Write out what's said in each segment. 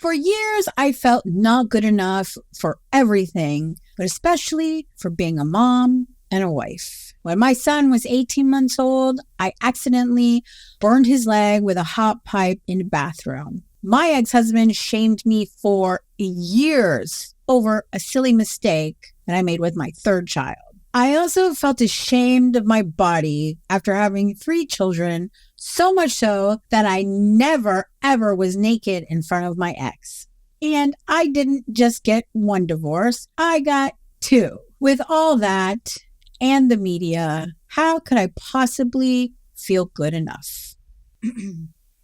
For years, I felt not good enough for everything, but especially for being a mom and a wife. When my son was 18 months old, I accidentally burned his leg with a hot pipe in the bathroom. My ex-husband shamed me for years over a silly mistake that I made with my third child. I also felt ashamed of my body after having 3 children, so much so that I never, ever was naked in front of my ex. And I didn't just get 1 divorce, I got 2. With all that and the media, how could I possibly feel good enough?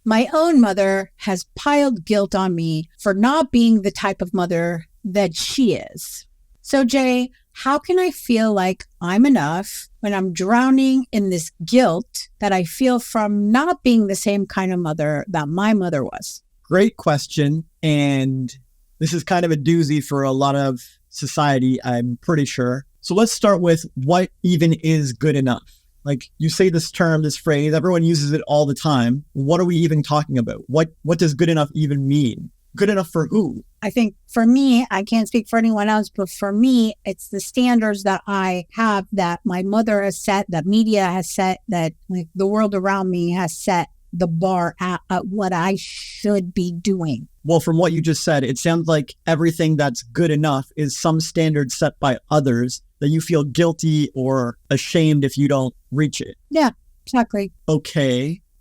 My own mother has piled guilt on me for not being the type of mother that she is. So Jay, how can I feel like I'm enough when I'm drowning in this guilt that I feel from not being the same kind of mother that my mother was? Great question. And this is kind of a doozy for a lot of society, I'm pretty sure. So let's start with what even is good enough. Like you say this term, this phrase, everyone uses it all the time. What are we even talking about? What does good enough even mean? Good enough for who? I think for me, I can't speak for anyone else, but for me, it's the standards that I have that my mother has set, that media has set, that like the world around me has set the bar at what I should be doing. Well, from what you just said, it sounds like everything that's good enough is some standard set by others that you feel guilty or ashamed if you don't reach it. Yeah, exactly.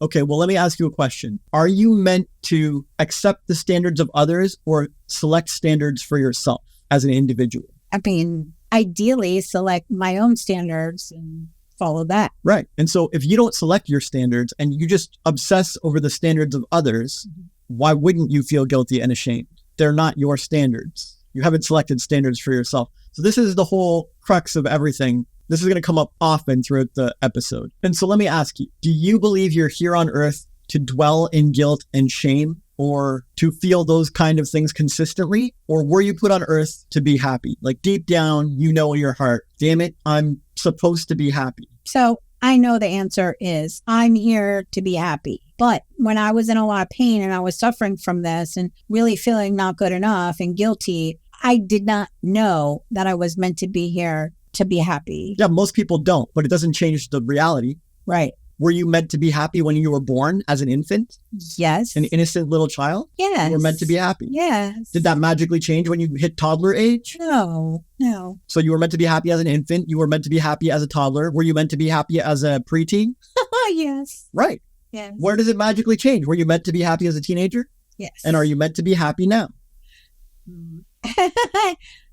Okay, well, let me ask you a question. Are you meant to accept the standards of others or select standards for yourself as an individual? I mean, ideally select my own standards and follow that. Right. And so if you don't select your standards and you just obsess over the standards of others, why wouldn't you feel guilty and ashamed? They're not your standards. You haven't selected standards for yourself. So this is the whole crux of everything. This is going to come up often throughout the episode. And so let me ask you, do you believe you're here on earth to dwell in guilt and shame or to feel those kind of things consistently? Or were you put on earth to be happy? Like deep down, you know in your heart, damn it, I'm supposed to be happy. So I know the answer is I'm here to be happy. But when I was in a lot of pain and I was suffering from this and really feeling not good enough and guilty, I did not know that I was meant to be here to be happy. Yeah, most people don't, but it doesn't change the reality. Right. Were you meant to be happy when you were born as an infant? Yes. An innocent little child? Yes. You were meant to be happy? Yes. Did that magically change when you hit toddler age? No. So you were meant to be happy as an infant. You were meant to be happy as a toddler. Were you meant to be happy as a preteen? Yes. Right. Yes. Where does it magically change? Were you meant to be happy as a teenager? Yes. And are you meant to be happy now?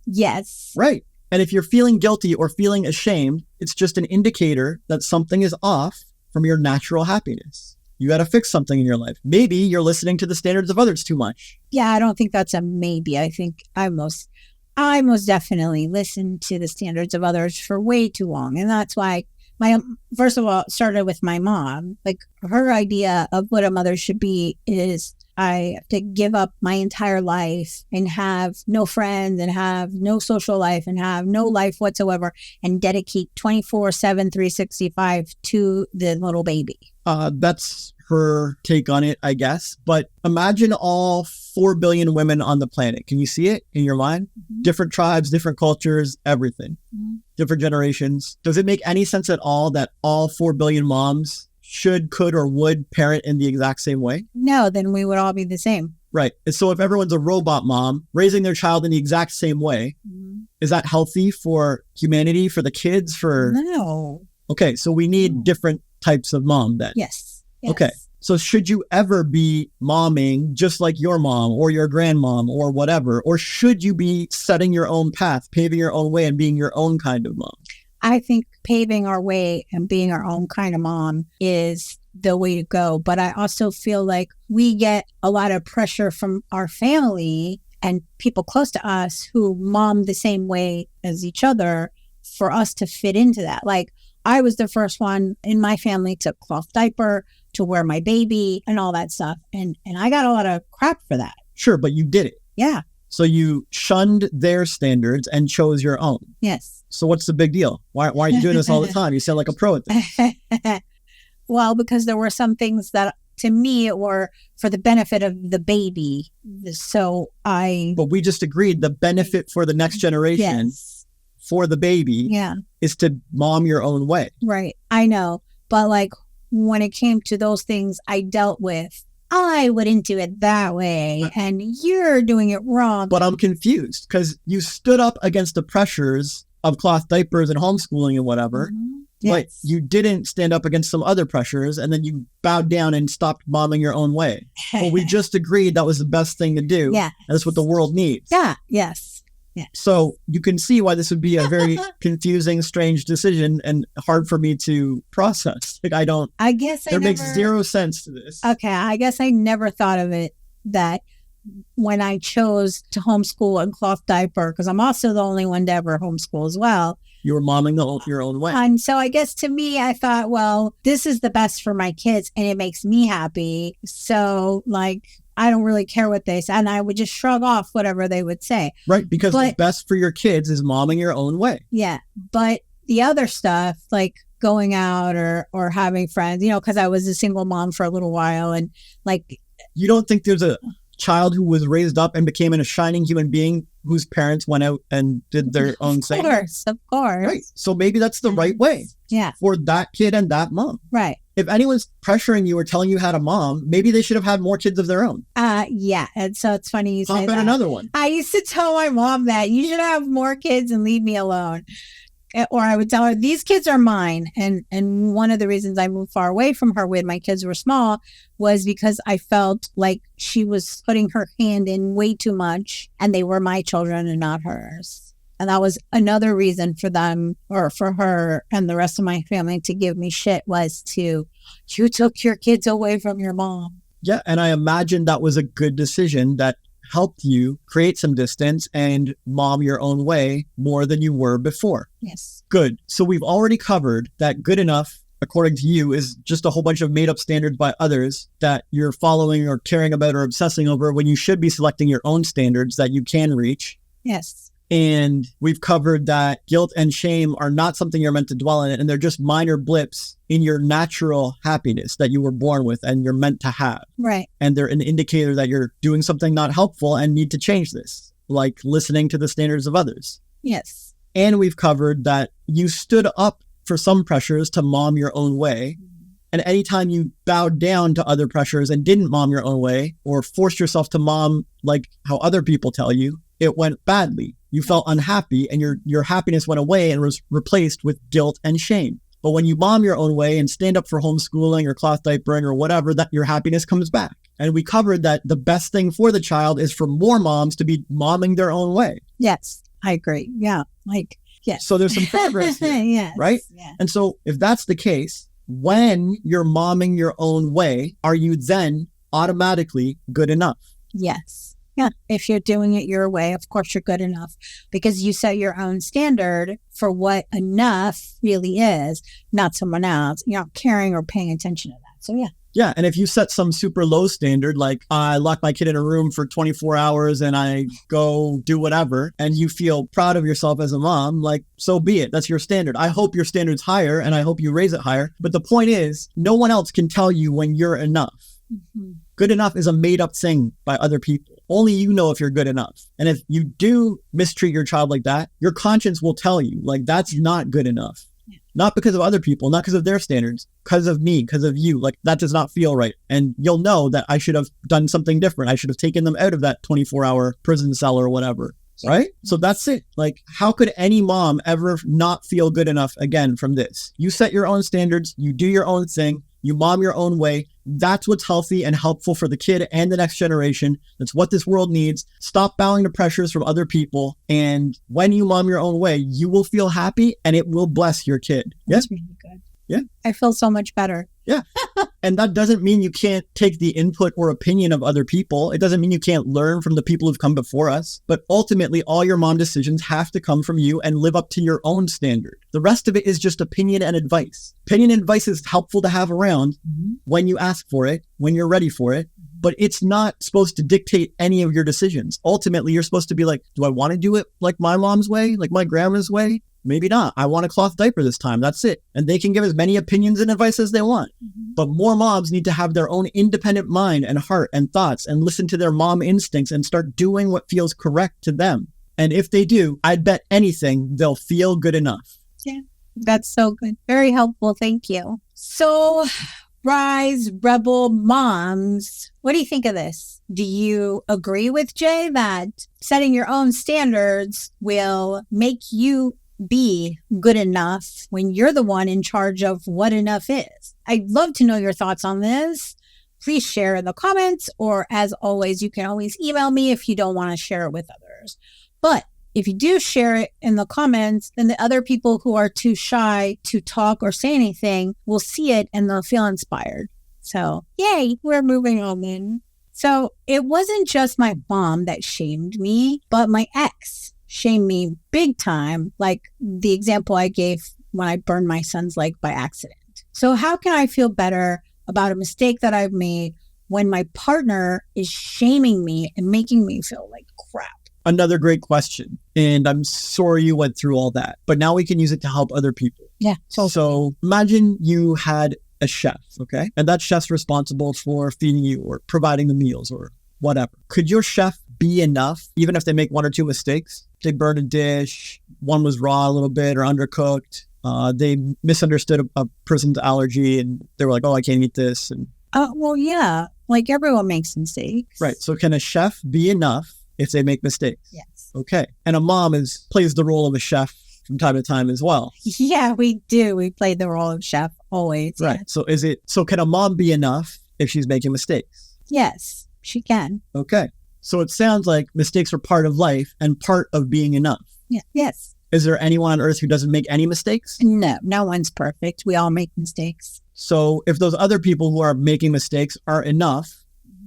Yes. Right. And if you're feeling guilty or feeling ashamed, it's just an indicator that something is off from your natural happiness. You got to fix something in your life. Maybe you're listening to the standards of others too much. Yeah, I don't think that's a maybe. I think I most definitely listened to the standards of others for way too long. And that's why first of all, it started with my mom. Like her idea of what a mother should be is I have to give up my entire life and have no friends and have no social life and have no life whatsoever and dedicate 24/7, 365 to the little baby. That's her take on it, I guess. But imagine all 4 billion women on the planet. Can you see it in your mind? Mm-hmm. Different tribes, different cultures, everything. Mm-hmm. Different generations. Does it make any sense at all that all 4 billion moms should, could, or would parent in the exact same way? No, then we would all be the same. Right. And so if everyone's a robot mom raising their child in the exact same way, is that healthy for humanity, for the kids, for... No. Okay, so we need different types of mom then. Yes. Okay. So should you ever be momming just like your mom or your grandmom or whatever? Or should you be setting your own path, paving your own way and being your own kind of mom? I think paving our way and being our own kind of mom is the way to go. But I also feel like we get a lot of pressure from our family and people close to us who mom the same way as each other for us to fit into that. Like I was the first one in my family to cloth diaper, to wear my baby and all that stuff. And I got a lot of crap for that. Sure, but you did it. Yeah. So you shunned their standards and chose your own. Yes. So what's the big deal? Why are you doing this all the time? You sound like a pro at this. Well, because there were some things that to me or for the benefit of the baby. But we just agreed the benefit for the next generation for the baby is to mom your own way. Right. I know. But like when it came to those things I dealt with, I wouldn't do it that way and you're doing it wrong. But I'm confused because you stood up against the pressures of cloth diapers and homeschooling and whatever. But you didn't stand up against some other pressures and then you bowed down and stopped momming your own way. Well, we just agreed that was the best thing to do. Yeah. That's what the world needs. Yeah. Yes. Yeah. So you can see why this would be a very confusing, strange decision and hard for me to process. Like there makes zero sense to this. Okay. I guess I never thought of it that when I chose to homeschool and cloth diaper, because I'm also the only one to ever homeschool as well. You were momming your own way. And so I guess to me, I thought, well, this is the best for my kids and it makes me happy. So like, I don't really care what they say. And I would just shrug off whatever they would say. Right. Because the best for your kids is momming your own way. Yeah. But the other stuff, like going out or having friends, because I was a single mom for a little while and like. You don't think there's a child who was raised up and became a shining human being whose parents went out and did their own thing? Of course. Right. So maybe that's the right way. Yeah. For that kid and that mom. Right. If anyone's pressuring you or telling you how to mom, maybe they should have had more kids of their own. Yeah. And so it's funny you say that. Another one. I used to tell my mom that you should have more kids and leave me alone. Or I would tell her, these kids are mine. And one of the reasons I moved far away from her when my kids were small was because I felt like she was putting her hand in way too much and they were my children and not hers. And that was another reason for them or for her and the rest of my family to give me shit was you took your kids away from your mom. Yeah. And I imagine that was a good decision that helped you create some distance and mom your own way more than you were before. Yes. Good. So we've already covered that good enough, according to you, is just a whole bunch of made up standards by others that you're following or caring about or obsessing over when you should be selecting your own standards that you can reach. Yes. And we've covered that guilt and shame are not something you're meant to dwell in, and they're just minor blips in your natural happiness that you were born with and you're meant to have. Right. And they're an indicator that you're doing something not helpful and need to change this, like listening to the standards of others. Yes. And we've covered that you stood up for some pressures to mom your own way. And anytime you bowed down to other pressures and didn't mom your own way or forced yourself to mom like how other people tell you, it went badly. You felt unhappy and your happiness went away and was replaced with guilt and shame. But when you mom your own way and stand up for homeschooling or cloth diapering or whatever, that your happiness comes back. And we covered that the best thing for the child is for more moms to be momming their own way. Yes, I agree. Yeah. Yes. So there's some progress here, yes. Right? Yeah. And so if that's the case, when you're momming your own way, are you then automatically good enough? Yes. Yeah. If you're doing it your way, of course you're good enough because you set your own standard for what enough really is, not someone else. You're not caring or paying attention to that. So yeah. Yeah. And if you set some super low standard, like I lock my kid in a room for 24 hours and I go do whatever, and you feel proud of yourself as a mom, like, so be it. That's your standard. I hope your standard's higher and I hope you raise it higher. But the point is, no one else can tell you when you're enough. Mm-hmm. Good enough is a made up thing by other people. Only you know if you're good enough. And if you do mistreat your child like that, your conscience will tell you, like, that's not good enough. Yeah. Not because of other people, not because of their standards, because of me, because of you. Like, that does not feel right. And you'll know that I should have done something different. I should have taken them out of that 24-hour prison cell or whatever. Yeah. Right? So that's it. Like, how could any mom ever not feel good enough again from this? You set your own standards. You do your own thing. You mom your own way. That's what's healthy and helpful for the kid and the next generation. That's what this world needs. Stop bowing to pressures from other people. And when you mom your own way, you will feel happy and it will bless your kid. That's really good. Yeah. I feel so much better. Yeah. And that doesn't mean you can't take the input or opinion of other people. It doesn't mean you can't learn from the people who've come before us. But ultimately, all your mom decisions have to come from you and live up to your own standard. The rest of it is just opinion and advice. Opinion and advice is helpful to have around when you ask for it, when you're ready for it. But it's not supposed to dictate any of your decisions. Ultimately, you're supposed to be like, do I want to do it like my mom's way, like my grandma's way? Maybe not. I want a cloth diaper this time. That's it. And they can give as many opinions and advice as they want. But more moms need to have their own independent mind and heart and thoughts and listen to their mom instincts and start doing what feels correct to them. And if they do, I'd bet anything they'll feel good enough. Yeah, that's so good. Very helpful. Thank you. So, Rise Rebel Moms, what do you think of this? Do you agree with Jay that setting your own standards will make you be good enough when you're the one in charge of what enough is? I'd love to know your thoughts on this. Please share in the comments, or as always, you can always email me if you don't want to share it with others. But if you do share it in the comments, then the other people who are too shy to talk or say anything will see it and they'll feel inspired. So, yay, we're moving on then. So it wasn't just my mom that shamed me, but my ex shamed me big time, like the example I gave when I burned my son's leg by accident. So how can I feel better about a mistake that I've made when my partner is shaming me and making me feel like crap? Another great question. And I'm sorry you went through all that, but now we can use it to help other people. Yeah. So imagine you had a chef, okay? And that chef's responsible for feeding you or providing the meals or whatever. Could your chef be enough, even if they make one or two mistakes? They burn a dish, one was raw a little bit or undercooked. They misunderstood a person's allergy and they were like, oh, I can't eat this. And well, yeah, like everyone makes mistakes. right. So can a chef be enough if they make mistakes? Yes. Okay. And a mom plays the role of a chef from time to time as well. Yeah, we do. We play the role of chef always. Right. Yes. So can a mom be enough if she's making mistakes? Yes, she can. Okay. So it sounds like mistakes are part of life and part of being enough. Yeah. Yes. Is there anyone on earth who doesn't make any mistakes? No, no one's perfect. We all make mistakes. So if those other people who are making mistakes are enough,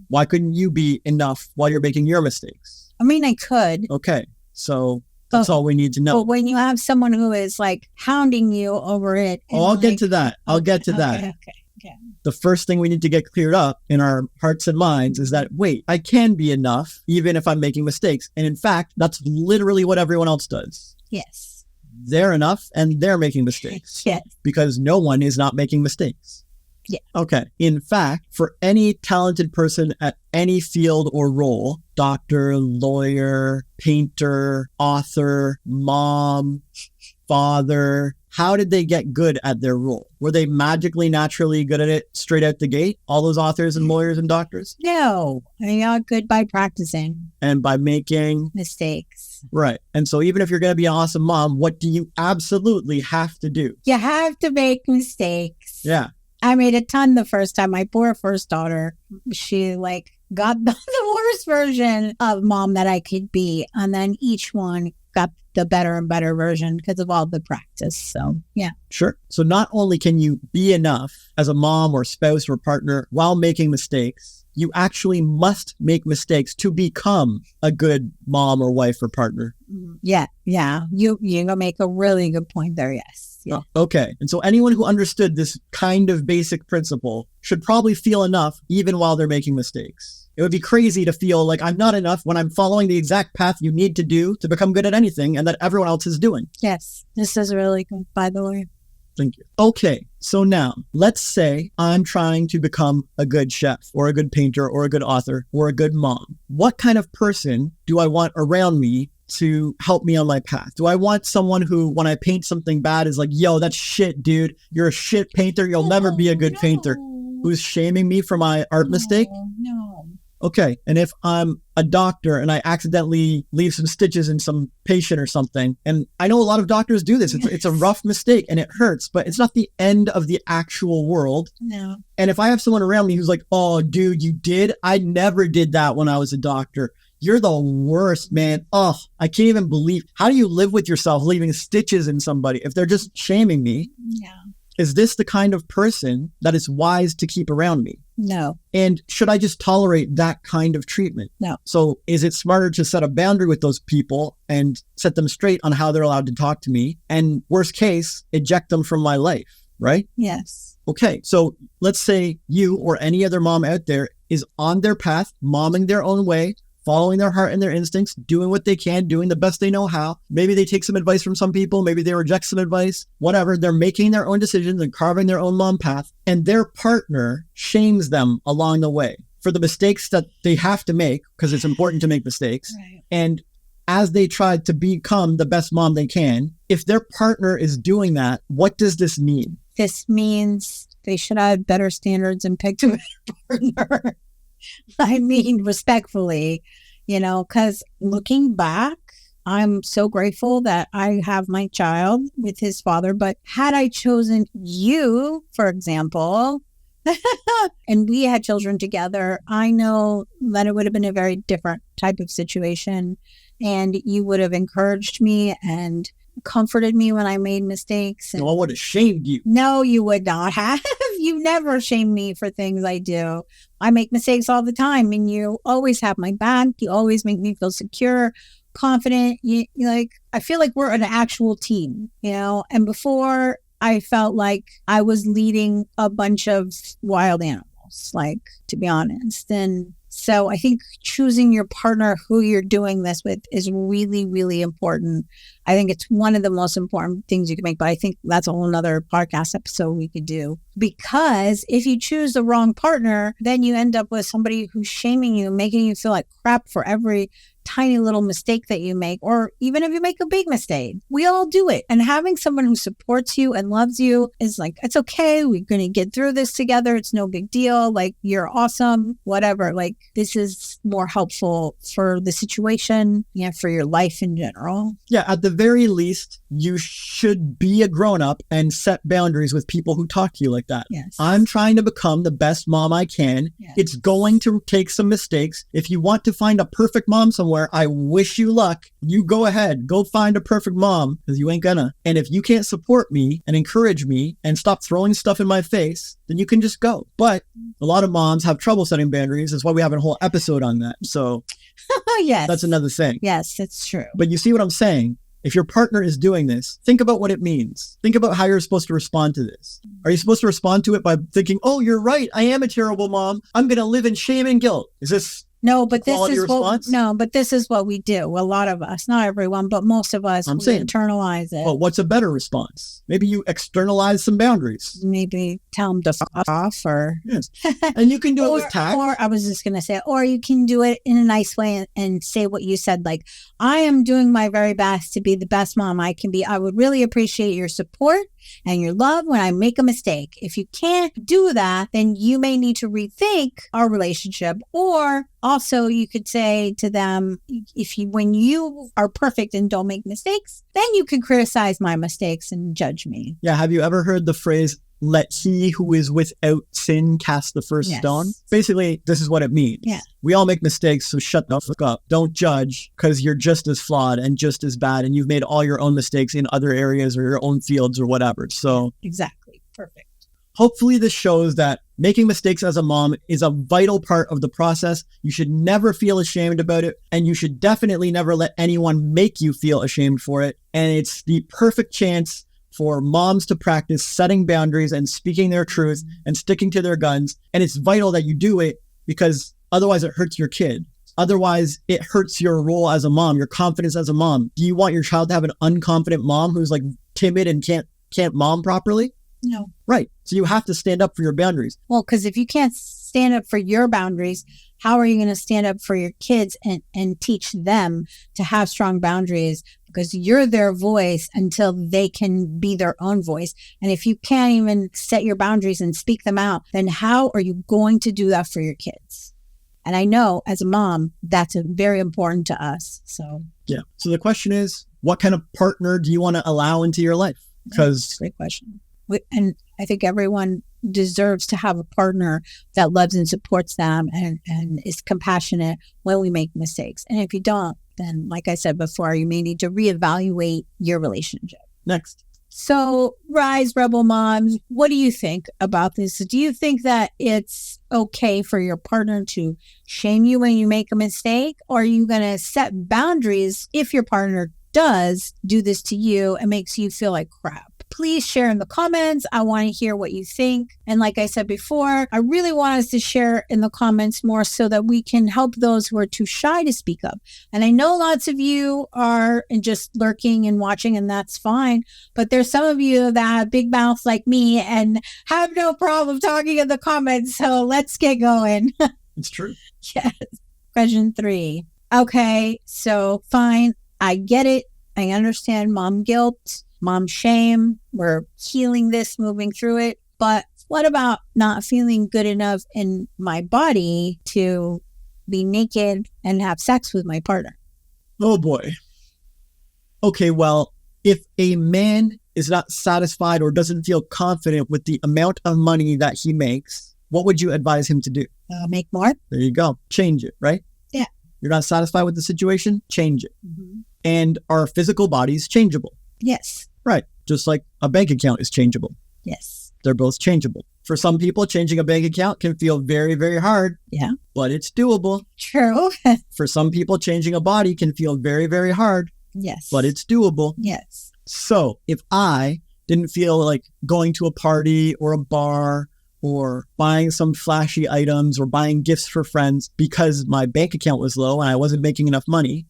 why couldn't you be enough while you're making your mistakes? I mean, I could. Okay. So that's all we need to know. But when you have someone who is like hounding you over it. Oh, I'll get to that. I'll get to that. Okay. The first thing we need to get cleared up in our hearts and minds is that, wait, I can be enough even if I'm making mistakes. And in fact, that's literally what everyone else does. Yes. They're enough and they're making mistakes. Yes. Because no one is not making mistakes. Yeah. Okay. In fact, for any talented person at any field or role, doctor, lawyer, painter, author, mom, father, how did they get good at their role? Were they magically, naturally good at it straight out the gate? All those authors and lawyers and doctors? No, I got good by practicing. And by making mistakes. Right. And so even if you're going to be an awesome mom, what do you absolutely have to do? You have to make mistakes. Yeah. I made a ton the first time. My poor first daughter, she got the worst version of mom that I could be. And then each one got the better and better version because of all the practice. So, yeah. Sure. So not only can you be enough as a mom or spouse or partner while making mistakes, you actually must make mistakes to become a good mom or wife or partner. Yeah. Yeah. You're going to make a really good point there. Yes. Yeah. Okay. And so anyone who understood this kind of basic principle should probably feel enough even while they're making mistakes. It would be crazy to feel like I'm not enough when I'm following the exact path you need to do to become good at anything and that everyone else is doing. Yes. This is really good, by the way. Thank you. Okay. So now let's say I'm trying to become a good chef or a good painter or a good author or a good mom. What kind of person do I want around me to help me on my path? Do I want someone who, when I paint something bad, is like, yo, that's shit, dude. You're a shit painter. You'll never be a good painter. Who's shaming me for my art mistake? No. Okay. And if I'm a doctor and I accidentally leave some stitches in some patient or something, and I know a lot of doctors do this. It's a rough mistake and it hurts, but it's not the end of the actual world. No. And if I have someone around me who's like, oh, dude, you did? I never did that when I was a doctor. You're the worst, man. Oh, I can't even believe. How do you live with yourself leaving stitches in somebody if they're just shaming me? Yeah. Is this the kind of person that is wise to keep around me? No. And should I just tolerate that kind of treatment? No. So is it smarter to set a boundary with those people and set them straight on how they're allowed to talk to me? And worst case, eject them from my life, right? Yes. Okay. So let's say you or any other mom out there is on their path, momming their own way, following their heart and their instincts, doing what they can, doing the best they know how. Maybe they take some advice from some people. Maybe they reject some advice, whatever. They're making their own decisions and carving their own mom path. And their partner shames them along the way for the mistakes that they have to make, because it's important to make mistakes. Right. And as they try to become the best mom they can, if their partner is doing that, what does this mean? This means they should have better standards and picked a better partner. I mean, respectfully, because looking back, I'm so grateful that I have my child with his father. But had I chosen you, for example, and we had children together, I know that it would have been a very different type of situation. And you would have encouraged me and comforted me when I made mistakes. And I would have shamed you. No, you would not have. You never shame me for things I do. I make mistakes all the time, and you always have my back. You always make me feel secure, confident. I feel like we're an actual team, and before I felt like I was leading a bunch of wild animals, to be honest. And so I think choosing your partner who you're doing this with is really, really important. I think it's one of the most important things you can make, but I think that's a whole nother podcast episode we could do. Because if you choose the wrong partner, then you end up with somebody who's shaming you, making you feel like crap for every tiny little mistake that you make, or even if you make a big mistake. We all do it. And having someone who supports you and loves you is like, it's okay. We're going to get through this together. It's no big deal. You're awesome, whatever. This is more helpful for the situation, for your life in general. Yeah, at the very least, you should be a grown-up and set boundaries with people who talk to you like that. Yes. I'm trying to become the best mom I can. Yes. It's going to take some mistakes. If you want to find a perfect mom somewhere, I wish you luck. You go ahead, go find a perfect mom, because you ain't gonna. And if you can't support me and encourage me and stop throwing stuff in my face, then you can just go. But a lot of moms have trouble setting boundaries. That's why we have a whole episode on that. So yes, that's another thing. Yes, it's true. But you see what I'm saying? If your partner is doing this, think about what it means. Think about how you're supposed to respond to this. Are you supposed to respond to it by thinking, oh, you're right, I am a terrible mom, I'm going to live in shame and guilt? Is this but this is what we do. A lot of us, not everyone, but most of us, internalize it. Well, what's a better response? Maybe you externalize some boundaries. Maybe tell them to fuck off, or yes. And you can do it with tact. Or I was just going to say, or you can do it in a nice way and say what you said, I am doing my very best to be the best mom I can be. I would really appreciate your support and your love when I make a mistake. If you can't do that, then you may need to rethink our relationship. Or also you could say to them, when you are perfect and don't make mistakes, then you can criticize my mistakes and judge me. Yeah. Have you ever heard the phrase, let he who is without sin cast the first stone? Basically, this is what it means. Yeah. We all make mistakes, so shut the fuck up. Don't judge, because you're just as flawed and just as bad, and you've made all your own mistakes in other areas or your own fields or whatever. So exactly. Perfect. Hopefully this shows that making mistakes as a mom is a vital part of the process. You should never feel ashamed about it, and you should definitely never let anyone make you feel ashamed for it. And it's the perfect chance for moms to practice setting boundaries and speaking their truth and sticking to their guns. And it's vital that you do it, because otherwise it hurts your kid. Otherwise, it hurts your role as a mom, your confidence as a mom. Do you want your child to have an unconfident mom who's timid and can't mom properly? No. Right. So you have to stand up for your boundaries. Well, because if you can't stand up for your boundaries, how are you going to stand up for your kids and teach them to have strong boundaries? Because you're their voice until they can be their own voice. And if you can't even set your boundaries and speak them out, then how are you going to do that for your kids? And I know as a mom, that's very important to us. So yeah. So the question is, what kind of partner do you want to allow into your life? Because great question. And I think everyone deserves to have a partner that loves and supports them and is compassionate when we make mistakes. And if you don't, then like I said before, you may need to reevaluate your relationship. Next. So Rise Rebel Moms, what do you think about this? Do you think that it's okay for your partner to shame you when you make a mistake? Or are you going to set boundaries if your partner does do this to you and makes you feel like crap? please share in the comments. I want to hear what you think. And like I said before, I really want us to share in the comments more so that we can help those who are too shy to speak up. And I know lots of you are just lurking and watching, and that's fine. But there's some of you that have big mouths like me and have no problem talking in the comments. So let's get going. It's true. Yes. Question 3. Okay, so fine. I get it. I understand mom guilt, mom shame. We're healing this, moving through it. But what about not feeling good enough in my body to be naked and have sex with my partner? Oh boy. Okay, well, if a man is not satisfied or doesn't feel confident with the amount of money that he makes, what would you advise him to do? Make more. There you go. Change it, right? Yeah. You're not satisfied with the situation? Change it. Mm-hmm. And our physical body is changeable. Yes. Right. Just like a bank account is changeable. Yes. They're both changeable. For some people, changing a bank account can feel very, very hard. Yeah. But it's doable. True. For some people, changing a body can feel very, very hard. Yes. But it's doable. Yes. So if I didn't feel like going to a party or a bar or buying some flashy items or buying gifts for friends because my bank account was low and I wasn't making enough money,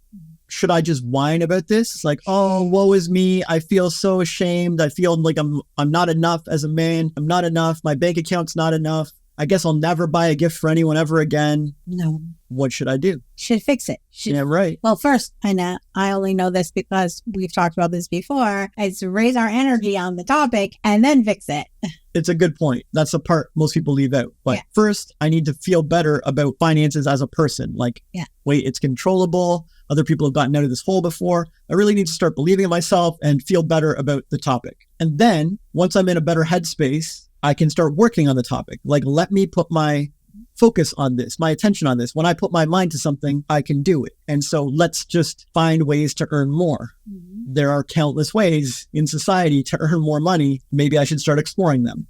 should I just whine about this? Like, oh, woe is me. I feel so ashamed. I feel like I'm not enough as a man. I'm not enough. My bank account's not enough. I guess I'll never buy a gift for anyone ever again. No. What should I do? Should fix it. Yeah, right. Well, first, I only know this because we've talked about this before, is raise our energy on the topic and then fix it. It's a good point. That's the part most people leave out. But first, I need to feel better about finances as a person. Like, wait, it's controllable. Other people have gotten out of this hole before. I really need to start believing in myself and feel better about the topic. And then once I'm in a better headspace, I can start working on the topic. Like, let me put my focus on this, my attention on this. When I put my mind to something, I can do it. And so let's just find ways to earn more. Mm-hmm. There are countless ways in society to earn more money. Maybe I should start exploring them.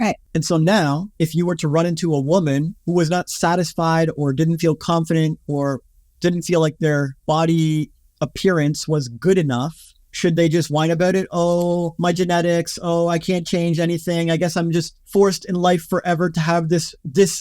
Right. And so now, if you were to run into a woman who was not satisfied or didn't feel confident or didn't feel like their body appearance was good enough, should they just whine about it? Oh, my genetics. Oh, I can't change anything. I guess I'm just forced in life forever to have this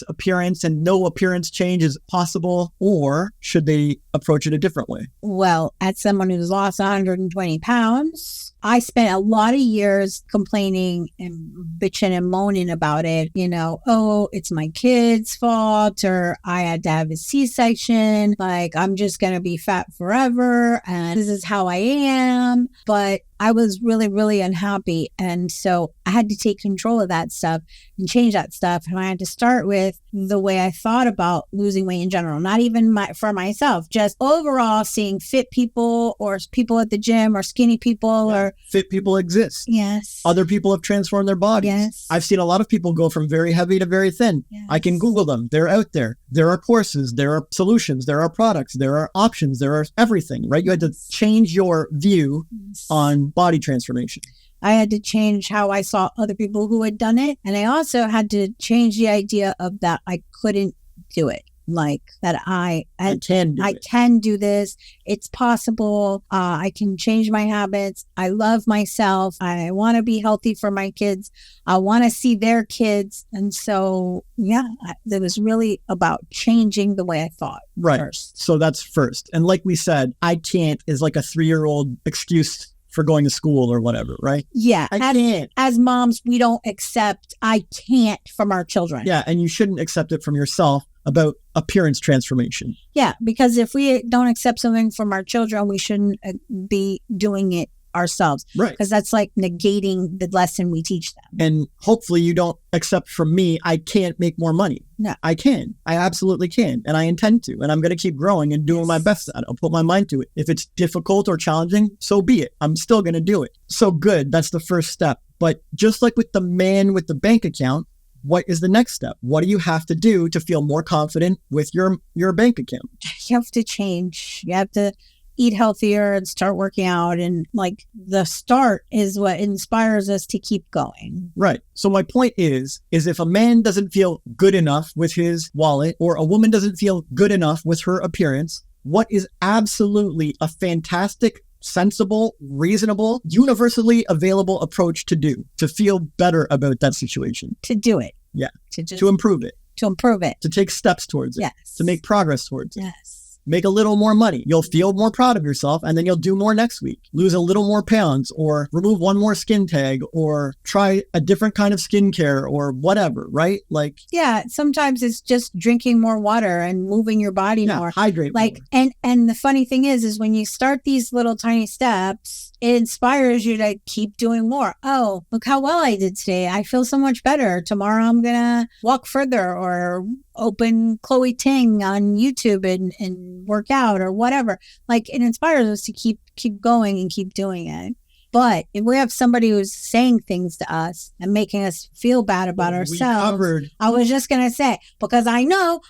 appearance and no appearance change is possible. Or should they approach it a different way? Well, as someone who's lost 120 pounds, I spent a lot of years complaining and bitching and moaning about it. You know, oh, it's my kid's fault, or I had to have a C-section. Like, I'm just going to be fat forever. And this is how I am. But I was really, really unhappy. And so I had to take control of that stuff and change that stuff. And I had to start with the way I thought about losing weight in general, not even for myself, just overall seeing fit people or people at the gym or skinny people or fit people exist. Yes. Other people have transformed their bodies. Yes. I've seen a lot of people go from very heavy to very thin. Yes. I can Google them. They're out there. There are courses, there are solutions, there are products, there are options, there are everything, right? You had to change your view on body transformation. I had to change how I saw other people who had done it. And I also had to change the idea of that I couldn't do it. Like that I can do this. It's possible. I can change my habits. I love myself. I want to be healthy for my kids. I want to see their kids. And so, it was really about changing the way I thought. Right. First. So that's first. And like we said, I can't is like a 3-year-old excuse for going to school or whatever, right? Yeah. I can't. As moms, we don't accept I can't from our children. Yeah. And you shouldn't accept it from yourself about appearance transformation. Yeah. Because if we don't accept something from our children, we shouldn't be doing it ourselves. Right. Because that's like negating the lesson we teach them. And hopefully you don't accept from me, I can't make more money. No. I can. I absolutely can. And I intend to. And I'm going to keep growing and doing my best at it. I'll put my mind to it. If it's difficult or challenging, so be it. I'm still going to do it. So good. That's the first step. But just like with the man with the bank account, what is the next step? What do you have to do to feel more confident with your bank account? You have to change. You have to eat healthier and start working out. And like the start is what inspires us to keep going. Right. So my point is if a man doesn't feel good enough with his wallet or a woman doesn't feel good enough with her appearance, what is absolutely a fantastic sensible, reasonable, universally available approach to do to feel better about that situation. To do it. Yeah. To improve it. To improve it. To take steps towards it. Yes. To make progress towards it. Yes. Make a little more money. You'll feel more proud of yourself, and then you'll do more next week. Lose a little more pounds, or remove one more skin tag, or try a different kind of skincare, or whatever, right? Like, yeah, sometimes it's just drinking more water and moving your body more. Hydrate like more. And the funny thing is when you start these little tiny steps, it inspires you to keep doing more. Oh, look how well I did today. I feel so much better. Tomorrow I'm gonna walk further, or open Chloe Ting on YouTube and work out, or whatever. Like, it inspires us to keep going and keep doing it. But if we have somebody who's saying things to us and making us feel bad about ourselves, I was just going to say, because I know,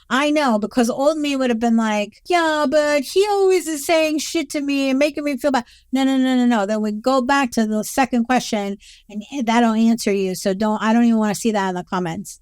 because old me would have been like, yeah, but he always is saying shit to me and making me feel bad. No. Then we go back to the second question, and that'll answer you. So I don't even want to see that in the comments.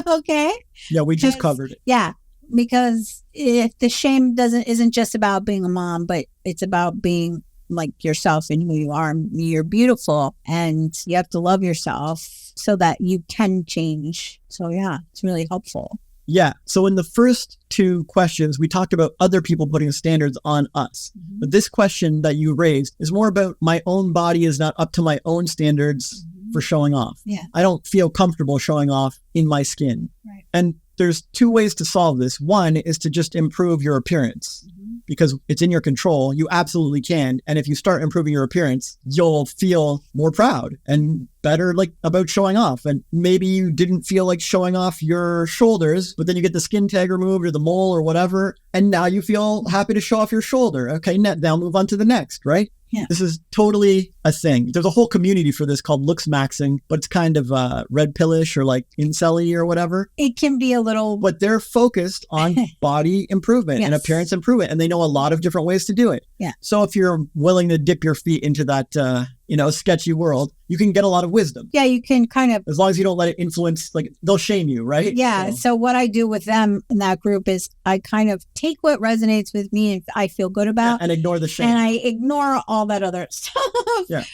Okay? Yeah, we just covered it. Yeah. Because if the shame isn't just about being a mom, but it's about being like yourself and who you are. You're beautiful, and you have to love yourself so that you can change. So yeah, it's really helpful. Yeah. So in the first two questions, we talked about other people putting standards on us. Mm-hmm. But this question that you raised is more about my own body is not up to my own standards for showing off. Yeah. I don't feel comfortable showing off in my skin. Right. And there's two ways to solve this. One is to just improve your appearance. Because it's in your control, you absolutely can. And if you start improving your appearance, you'll feel more proud and better about showing off. And maybe you didn't feel like showing off your shoulders, but then you get the skin tag removed or the mole or whatever. And now you feel happy to show off your shoulder. Okay, now move on to the next, right? Yeah. This is totally a thing. There's a whole community for this called looks maxing, but it's kind of red pillish or like incel-y or whatever. It can be a little... But they're focused on body improvement and appearance improvement, and they know a lot of different ways to do it. Yeah. So if you're willing to dip your feet into that, sketchy world, you can get a lot of wisdom. Yeah, you can kind of... As long as you don't let it influence, they'll shame you, right? Yeah. So what I do with them in that group is I kind of take what resonates with me and I feel good about. And ignore the shame. And I ignore all that other stuff. Yeah.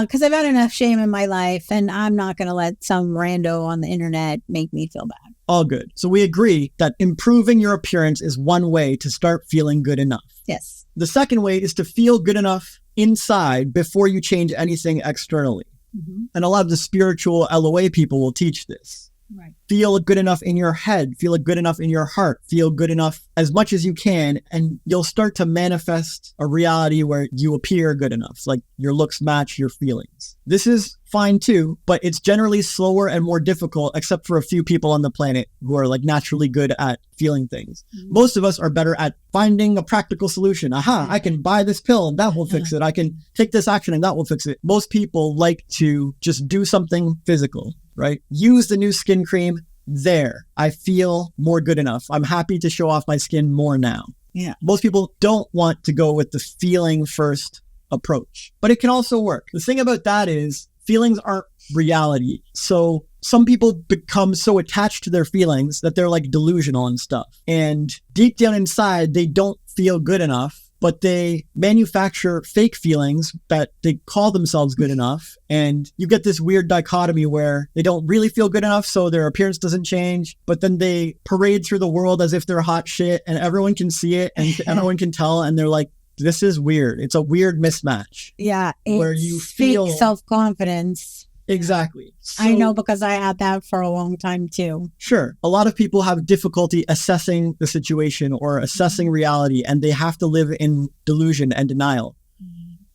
Because I've had enough shame in my life, and I'm not going to let some rando on the internet make me feel bad. All good. So we agree that improving your appearance is one way to start feeling good enough. Yes. The second way is to feel good enough inside before you change anything externally. Mm-hmm. And a lot of the spiritual LOA people will teach this. Right. Feel good enough in your head, feel good enough in your heart, feel good enough as much as you can, and you'll start to manifest a reality where you appear good enough, like your looks match your feelings. This is fine too, but it's generally slower and more difficult, except for a few people on the planet who are naturally good at feeling things. Mm-hmm. Most of us are better at finding a practical solution. I can buy this pill and that will fix it. I can take this action and that will fix it. Most people like to just do something physical. Right? Use the new skin cream. There. I feel more good enough. I'm happy to show off my skin more now. Yeah. Most people don't want to go with the feeling first approach, but it can also work. The thing about that is feelings aren't reality. So some people become so attached to their feelings that they're delusional and stuff. And deep down inside, they don't feel good enough, but they manufacture fake feelings that they call themselves good enough. And you get this weird dichotomy where they don't really feel good enough, so their appearance doesn't change, but then they parade through the world as if they're hot shit and everyone can see it and everyone can tell. And they're like, this is weird. It's a weird mismatch. Yeah. Where you feel fake self-confidence. Exactly. So, I know, because I had that for a long time too. Sure. A lot of people have difficulty assessing the situation or assessing reality, and they have to live in delusion and denial.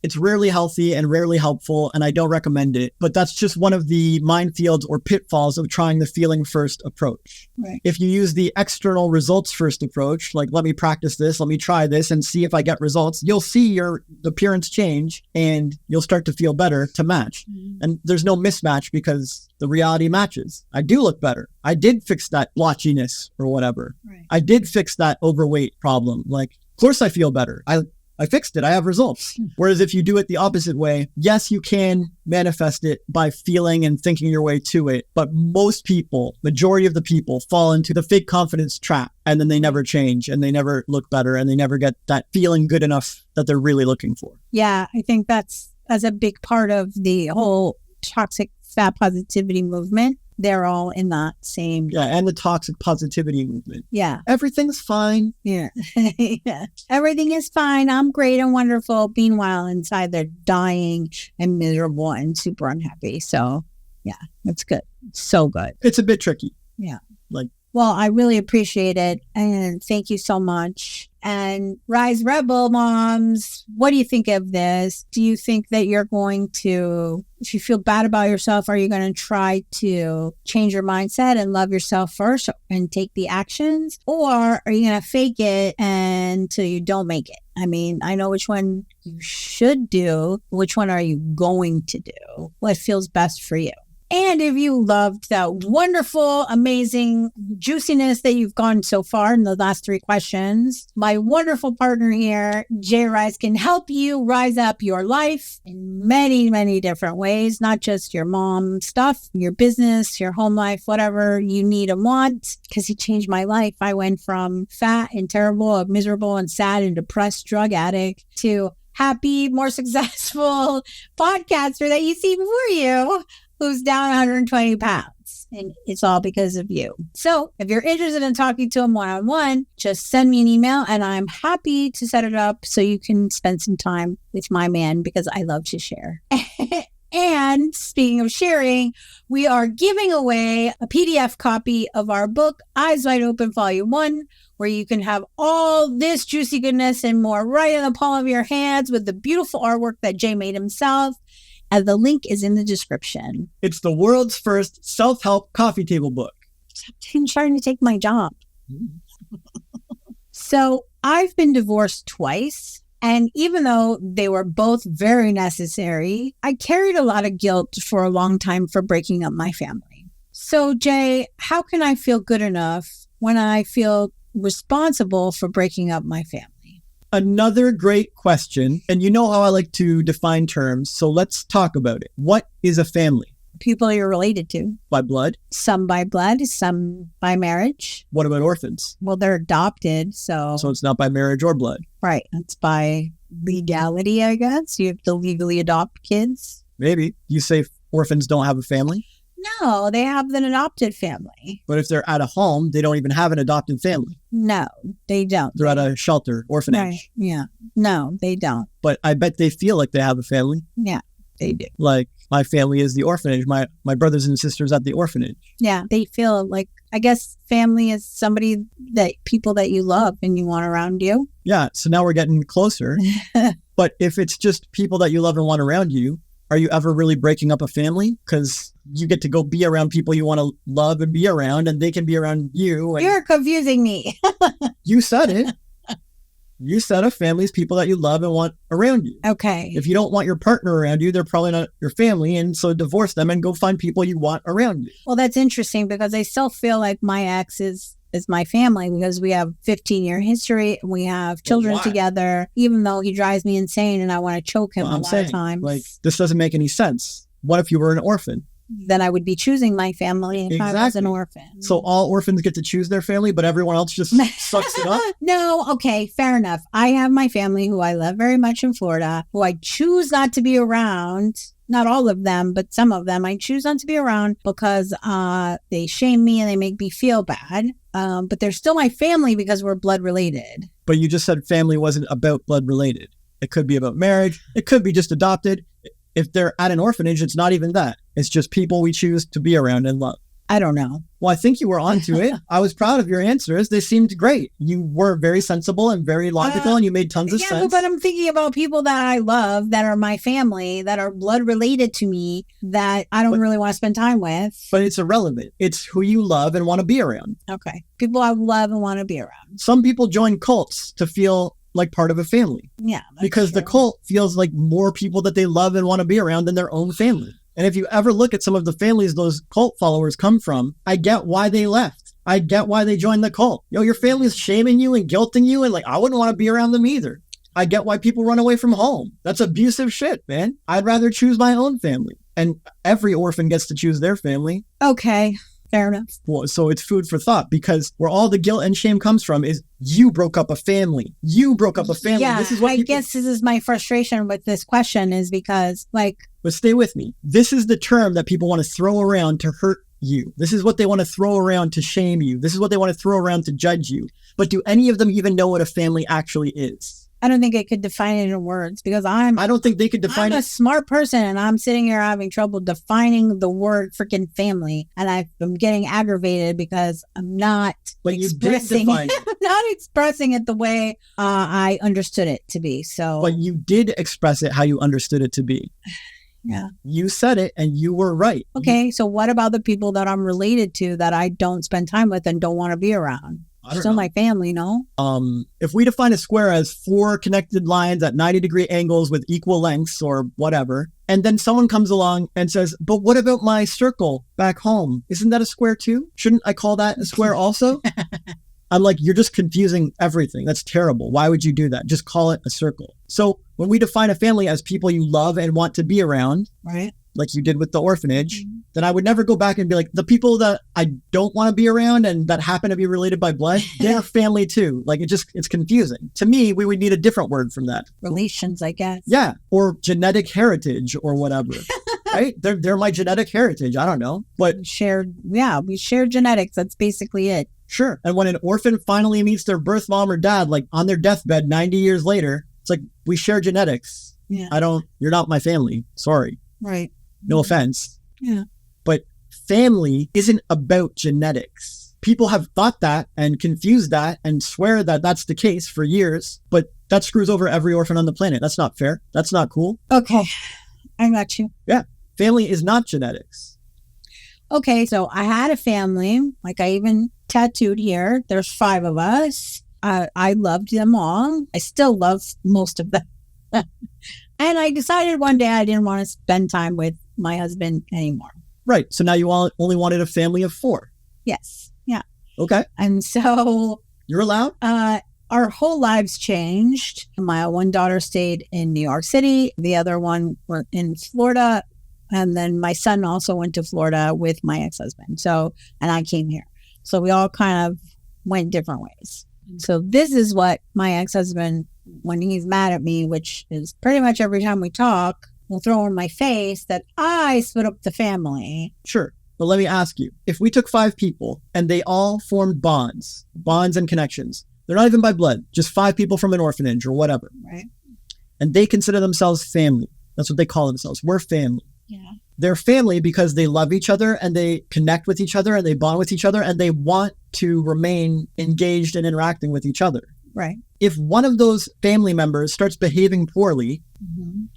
It's rarely healthy and rarely helpful, and I don't recommend it. But that's just one of the minefields or pitfalls of trying the feeling first approach. Right. If you use the external results first approach, let me practice this, let me try this and see if I get results, you'll see your appearance change and you'll start to feel better to match. Mm-hmm. And there's no mismatch because the reality matches. I do look better. I did fix that blotchiness or whatever. Right. I did fix that overweight problem. Of course I feel better. I fixed it. I have results. Whereas if you do it the opposite way, yes, you can manifest it by feeling and thinking your way to it. But most people, majority of the people, fall into the fake confidence trap, and then they never change and they never look better and they never get that feeling good enough that they're really looking for. Yeah, I think that's a big part of the whole toxic fat positivity movement. They're all in that same. Yeah, and the toxic positivity movement. Yeah. Everything's fine. Yeah. Yeah. Everything is fine. I'm great and wonderful. Meanwhile, inside they're dying and miserable and super unhappy. So, yeah, it's good. It's so good. It's a bit tricky. Yeah. Well, I really appreciate it. And thank you so much. And Rise Rebel moms, what do you think of this? Do you think that you're going to, if you feel bad about yourself, are you going to try to change your mindset and love yourself first and take the actions? Or are you going to fake it until you don't make it? I mean, I know which one you should do. Which one are you going to do? What feels best for you? And if you loved that wonderful, amazing juiciness that you've gotten so far in the last 3 questions, my wonderful partner here, J-Ryze, can help you rise up your life in many, many different ways, not just your mom stuff, your business, your home life, whatever you need and want, because he changed my life. I went from fat and terrible, miserable and sad and depressed drug addict to happy, more successful podcaster that you see before you, who's down 120 pounds. And it's all because of you. So if you're interested in talking to him one-on-one, just send me an email and I'm happy to set it up so you can spend some time with my man, because I love to share. And speaking of sharing, we are giving away a PDF copy of our book, Eyes Wide Open Volume 1, where you can have all this juicy goodness and more right in the palm of your hands with the beautiful artwork that Jay made himself. And the link is in the description. It's the world's first self-help coffee table book. I'm trying to take my job. So I've been divorced twice. And even though they were both very necessary, I carried a lot of guilt for a long time for breaking up my family. So Jay, how can I feel good enough when I feel responsible for breaking up my family? Another great question. And you know how I like to define terms, so let's talk about it. What is a family? People you're related to. By blood? Some by blood, some by marriage. What about orphans? Well, they're adopted, so it's not by marriage or blood. Right. It's by legality, I guess. You have to legally adopt kids. Maybe. You say orphans don't have a family? No, they have an adopted family. But if they're at a home, they don't even have an adopted family. No, they don't. They're at a shelter, orphanage. Right. Yeah. No, they don't. But I bet they feel like they have a family. Yeah, they do. Like, my family is the orphanage. My brothers and sisters at the orphanage. Yeah, they feel like, I guess family is somebody people that you love and you want around you. Yeah, so now we're getting closer. But if it's just people that you love and want around you, are you ever really breaking up a family? Because you get to go be around people you want to love and be around, and they can be around you. And you're confusing me. You said it. You said a family is people that you love and want around you. Okay. If you don't want your partner around you, they're probably not your family. And so divorce them and go find people you want around you. Well, that's interesting because I still feel like my ex is my family because we have 15-year history. We have children together, even though he drives me insane and I want to choke him a lot of times. Like, this doesn't make any sense. What if you were an orphan? Then I would be choosing my family if I was an orphan. So all orphans get to choose their family, but everyone else just sucks it up? No, okay, fair enough. I have my family who I love very much in Florida, who I choose not to be around. Not all of them, but some of them I choose not to be around because they shame me and they make me feel bad. But they're still my family because we're blood related. But you just said family wasn't about blood related. It could be about marriage. It could be just adopted. If they're at an orphanage, it's not even that. It's just people we choose to be around and love. I don't know. Well, I think you were onto it. I was proud of your answers. They seemed great. You were very sensible and very logical, and you made tons of sense. But I'm thinking about people that I love, that are my family, that are blood related to me, that I don't really want to spend time with. But it's irrelevant. It's who you love and want to be around. Okay. People I love and want to be around. Some people join cults to feel like part of a family. Yeah. Because the cult feels like more people that they love and want to be around than their own family. And if you ever look at some of the families those cult followers come from, I get why they left. I get why they joined the cult. Your family is shaming you and guilting you, and like, I wouldn't want to be around them either. I get why people run away from home. That's abusive shit, man. I'd rather choose my own family. And every orphan gets to choose their family. Okay. Fair enough. Well, so it's food for thought, because where all the guilt and shame comes from is you broke up a family. You broke up a family. Yeah, this is what I guess this is my frustration with this question, is because, like... But stay with me. This is the term that people want to throw around to hurt you. This is what they want to throw around to shame you. This is what they want to throw around to judge you. But do any of them even know what a family actually is? I don't think I could define it in words, because I don't think they could define it. I'm a smart person, and I'm sitting here having trouble defining the word freaking family. And I'm getting aggravated because I'm not expressing it. I'm not expressing it the way I understood it to be. So, but you did express it how you understood it to be. Yeah. You said it and you were right. Okay. So what about the people that I'm related to that I don't spend time with and don't want to be around? Still my family, no? If we define a square as 4 connected lines at 90-degree angles with equal lengths or whatever, and then someone comes along and says, but what about my circle back home? Isn't that a square too? Shouldn't I call that a square also? I'm like, you're just confusing everything. That's terrible. Why would you do that? Just call it a circle. So when we define a family as people you love and want to be around, right, like you did with the orphanage, then I would never go back and be like, the people that I don't want to be around and that happen to be related by blood, they're family too. Like it's confusing. To me, we would need a different word from that. Relations, I guess. Yeah. Or genetic heritage or whatever. Right? They're my genetic heritage. I don't know. But we share genetics. That's basically it. Sure. And when an orphan finally meets their birth mom or dad, like on their deathbed 90 years later, it's like, we share genetics. Yeah. You're not my family. Sorry. Right. No offense. Yeah. But family isn't about genetics. People have thought that and confused that and swear that that's the case for years, but that screws over every orphan on the planet. That's not fair. That's not cool. Okay. I got you. Yeah. Family is not genetics. Okay. So I had a family, like I even tattooed here. There's 5 of us. I loved them all. I still love most of them. And I decided one day I didn't want to spend time with my husband anymore. Right. So now you all only wanted a family of 4. Yes. Yeah. Okay. And so... You're allowed? Our whole lives changed. My one daughter stayed in New York City. The other one were in Florida. And then my son also went to Florida with my ex-husband. So, and I came here. So we all kind of went different ways. So this is what my ex-husband, when he's mad at me, which is pretty much every time we talk, will throw in my face that I split up the family. Sure. But let me ask you, if we took 5 people and they all formed bonds and connections, they're not even by blood, just 5 people from an orphanage or whatever. Right. And they consider themselves family. That's what they call themselves. We're family. Yeah. They're family because they love each other and they connect with each other and they bond with each other and they want to remain engaged and interacting with each other. Right. If one of those family members starts behaving poorly,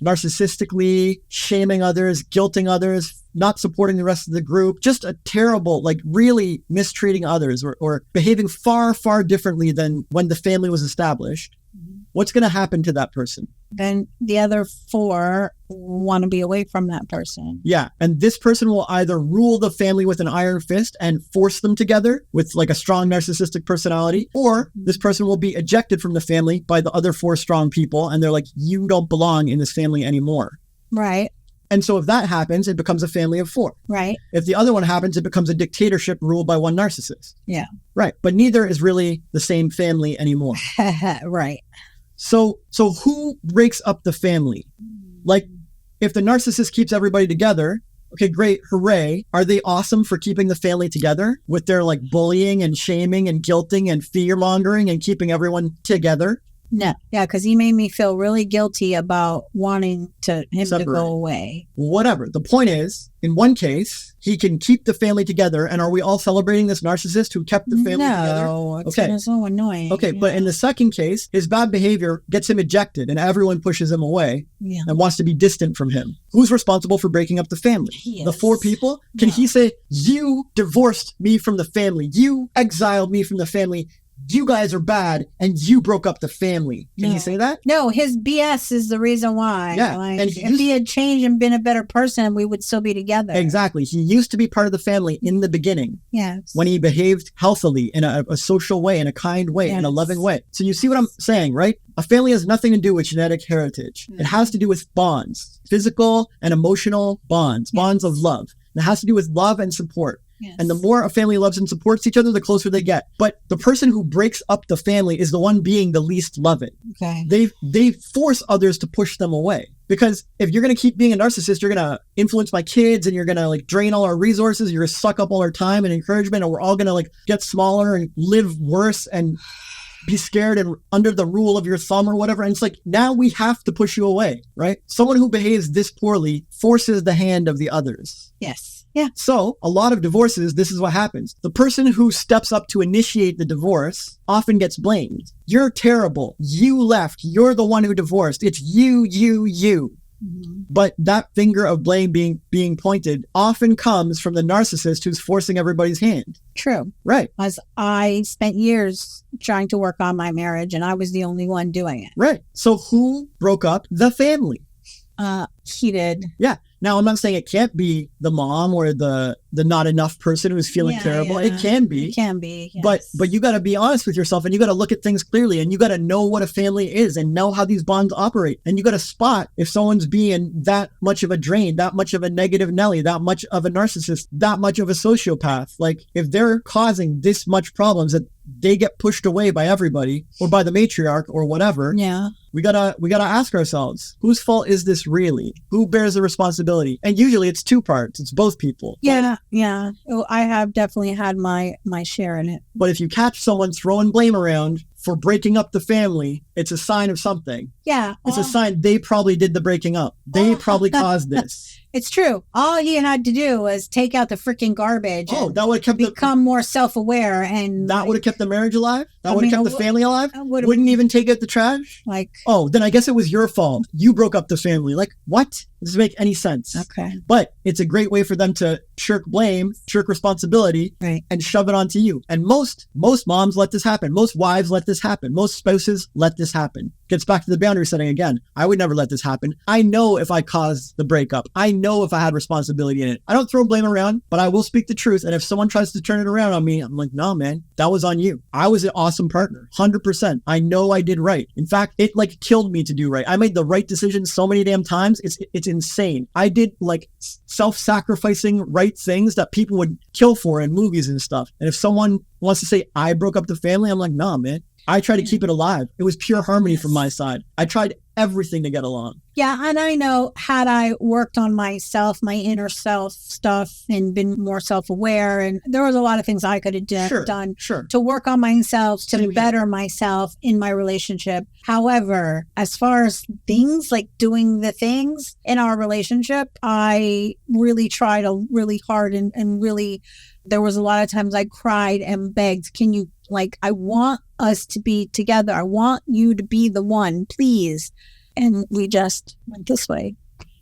narcissistically, shaming others, guilting others, not supporting the rest of the group, just a terrible, like really mistreating others or behaving far, far differently than when the family was established, what's going to happen to that person? Then the other 4 want to be away from that person. Yeah. And this person will either rule the family with an iron fist and force them together with like a strong narcissistic personality, or this person will be ejected from the family by the other 4 strong people. And they're like, you don't belong in this family anymore. Right. And so if that happens, it becomes a family of 4. Right. If the other one happens, it becomes a dictatorship ruled by one narcissist. Yeah. Right. But neither is really the same family anymore. Right. So who breaks up the family? Like, if the narcissist keeps everybody together, okay, great, hooray. Are they awesome for keeping the family together with their like bullying and shaming and guilting and fear mongering and keeping everyone together? No. Yeah, because he made me feel really guilty about wanting him Separate. to go away. Whatever. The point is, in one case, he can keep the family together. And are we all celebrating this narcissist who kept the family together? No, it's so annoying. Okay, but in the second case, his bad behavior gets him ejected and everyone pushes him away and wants to be distant from him. Who's responsible for breaking up the family? The 4 people? Can he say, you divorced me from the family. You exiled me from the family. you guys are bad and you broke up the family. Can he say that? No, his BS is the reason why. Yeah. Like, And if he had changed and been a better person, we would still be together. Exactly. He used to be part of the family in the beginning. Yes. When he behaved healthily in a social way, in a kind way, in a loving way. So you see what I'm saying, right? A family has nothing to do with genetic heritage. It has to do with bonds, physical and emotional bonds, bonds of love. It has to do with love and support. Yes. And the more a family loves and supports each other, the closer they get. But the person who breaks up the family is the one being the least loving. Okay. They force others to push them away. Because if you're going to keep being a narcissist, you're going to influence my kids and you're going to like drain all our resources. You're going to suck up all our time and encouragement. And we're all going to like get smaller and live worse and be scared and under the rule of your thumb or whatever. And it's like, now we have to push you away, right? Someone who behaves this poorly forces the hand of the others. Yes. Yeah. So a lot of divorces, this is what happens. The person who steps up to initiate the divorce often gets blamed. You're terrible. You left. You're the one who divorced. It's you. Mm-hmm. But that finger of blame being pointed often comes from the narcissist who's forcing everybody's hand. True. Right. As I spent years trying to work on my marriage and I was the only one doing it. Right. So who broke up the family? He did. Yeah. Now, I'm not saying it can't be the mom or the not enough person who's feeling terrible. Yeah. It can be. It can be, yes. But you got to be honest with yourself and you got to look at things clearly and you got to know what a family is and know how these bonds operate. And you got to spot if someone's being that much of a drain, that much of a negative Nelly, that much of a narcissist, that much of a sociopath. Like if they're causing this much problems that they get pushed away by everybody or by the matriarch or whatever. Yeah. We gotta ask ourselves, whose fault is this really? Who bears the responsibility? And usually it's two parts. It's both people. Yeah. Yeah. Oh, I have definitely had my share in it. But if you catch someone throwing blame around for breaking up the family, it's a sign of something. Yeah. It's a sign they probably did the breaking up. They probably caused this. It's true. All he had to do was take out the freaking garbage. Oh, that would have kept become more self-aware, and that would have kept the marriage alive. That would have kept the family alive. Wouldn't even take out the trash. Like, oh, then I guess it was your fault. You broke up the family. Like, what? It doesn't make any sense. Okay. But it's a great way for them to shirk blame, shirk responsibility, right, and shove it onto you. And most moms let this happen. Most wives let this happen. Most spouses let this happen. Gets back to the boundary setting again. I would never let this happen. I know if I caused the breakup. I know if I had responsibility in it. I don't throw blame around, but I will speak the truth. And if someone tries to turn it around on me, I'm like, no, man, that was on you. I was an awesome partner. 100%. I know I did right. In fact, it like killed me to do right. I made the right decision so many damn times. It's insane. I did like self-sacrificing right things that people would kill for in movies and stuff. And if someone wants to say I broke up the family, I'm like, nah, man. I tried to keep it alive. It was pure harmony from my side. I tried everything to get along. Yeah, and I know had I worked on myself, my inner self stuff, and been more self-aware, and there was a lot of things I could have done to work on myself, to better myself in my relationship. However, as far as things like doing the things in our relationship, I really tried really hard and really, there was a lot of times I cried and begged, can you, like, I want us to be together. I want you to be the one, please. And we just went this way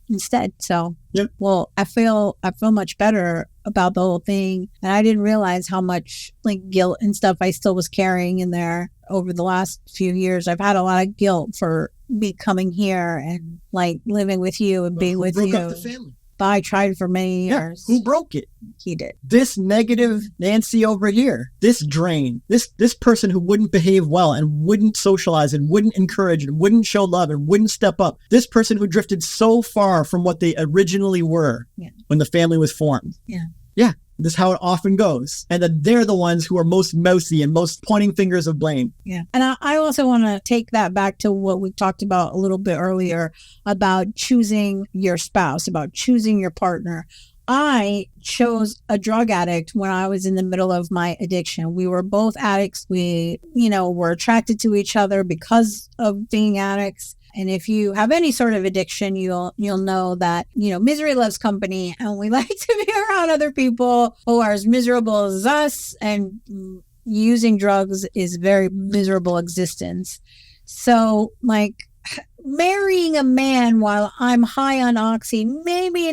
instead. So, well, I feel much better about the whole thing. And I didn't realize how much like guilt and stuff I still was carrying in there over the last few years. I've had a lot of guilt for me coming here and like living with you and being with you. Broke up the family. But I tried for many years. Who broke it? He did. This negative Nancy over here, this drain, this person who wouldn't behave well and wouldn't socialize and wouldn't encourage and wouldn't show love and wouldn't step up. This person who drifted so far from what they originally were when the family was formed. Yeah. This is how it often goes. And that they're the ones who are most mouthy and most pointing fingers of blame. Yeah. And I also want to take that back to what we talked about a little bit earlier about choosing your spouse, about choosing your partner. I chose a drug addict when I was in the middle of my addiction. We were both addicts. We, were attracted to each other because of being addicts. And if you have any sort of addiction, you'll know that, misery loves company, and we like to be around other people who are as miserable as us, and using drugs is very miserable existence. So like marrying a man while I'm high on oxy maybe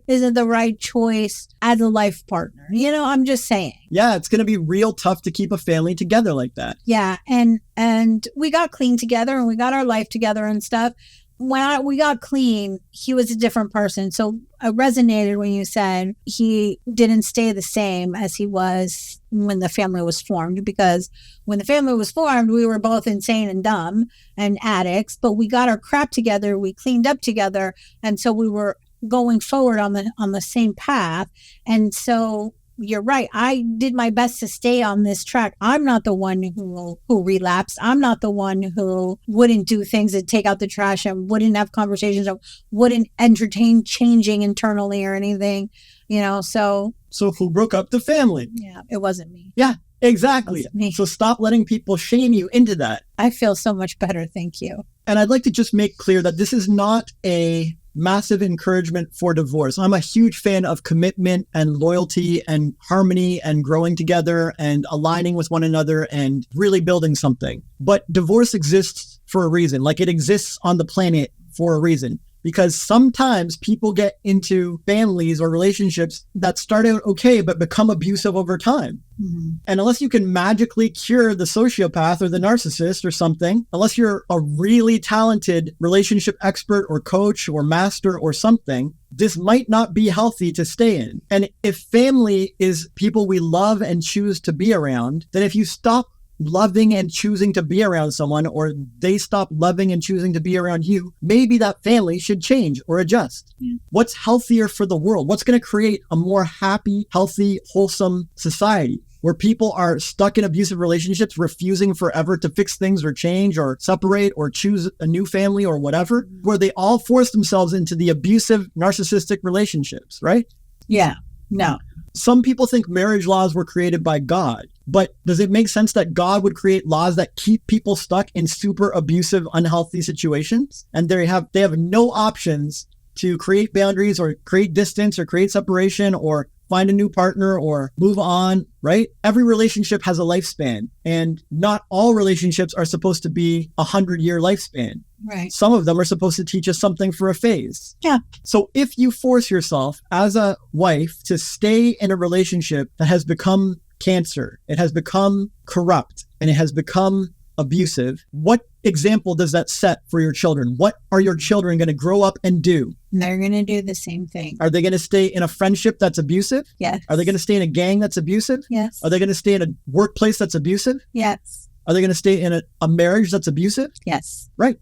isn't the right choice as a life partner. I'm just saying. Yeah, it's going to be real tough to keep a family together like that. Yeah. And we got clean together and we got our life together and stuff. When we got clean, he was a different person. So I resonated when you said he didn't stay the same as he was when the family was formed, because when the family was formed, we were both insane and dumb and addicts, but we got our crap together. We cleaned up together. And so we were going forward on the same path. And so you're right. I did my best to stay on this track. I'm not the one who relapsed. I'm not the one who wouldn't do things and take out the trash and wouldn't have conversations or wouldn't entertain changing internally or anything, so. So who broke up the family? Yeah, it wasn't me. Yeah, exactly. So stop letting people shame you into that. I feel so much better. Thank you. And I'd like to just make clear that this is not a massive encouragement for divorce. I'm a huge fan of commitment and loyalty and harmony and growing together and aligning with one another and really building something. But divorce exists for a reason. Like, it exists on the planet for a reason. Because sometimes people get into families or relationships that start out okay, but become abusive over time. Mm-hmm. And unless you can magically cure the sociopath or the narcissist or something, unless you're a really talented relationship expert or coach or master or something, this might not be healthy to stay in. And if family is people we love and choose to be around, then if you stop loving and choosing to be around someone, or they stop loving and choosing to be around you, maybe that family should change or adjust. Yeah. What's healthier for the world? What's going to create a more happy, healthy, wholesome society where people are stuck in abusive relationships, refusing forever to fix things or change or separate or choose a new family or whatever, where they all force themselves into the abusive, narcissistic relationships, right? Yeah, no. Some people think marriage laws were created by God, but does it make sense that God would create laws that keep people stuck in super abusive, unhealthy situations? And they have no options to create boundaries or create distance or create separation or find a new partner or move on, right? Every relationship has a lifespan, and not all relationships are supposed to be 100-year lifespan. Right. Some of them are supposed to teach us something for a phase. Yeah. So if you force yourself as a wife to stay in a relationship that has become cancer, it has become corrupt, and it has become abusive, what example does that set for your children? What are your children going to grow up and do? They're going to do the same thing. Are they going to stay in a friendship that's abusive? Yes. Are they going to stay in a gang that's abusive? Yes. Are they going to stay in a workplace that's abusive? Yes. Are they going to stay in a marriage that's abusive? Yes. Right.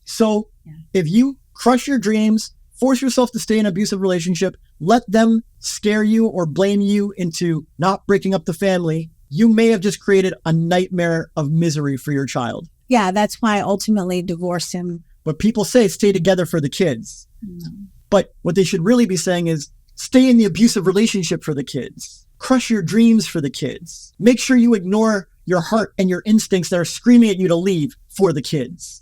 So if you crush your dreams, force yourself to stay in an abusive relationship, let them scare you or blame you into not breaking up the family, you may have just created a nightmare of misery for your child. Yeah, that's why I ultimately divorced him. But people say stay together for the kids. But what they should really be saying is stay in the abusive relationship for the kids. Crush your dreams for the kids. Make sure you ignore your heart and your instincts that are screaming at you to leave for the kids.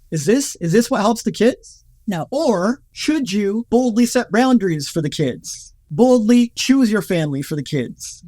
Is this what helps the kids? No. Or should you boldly set boundaries for the kids? Boldly choose your family for the kids?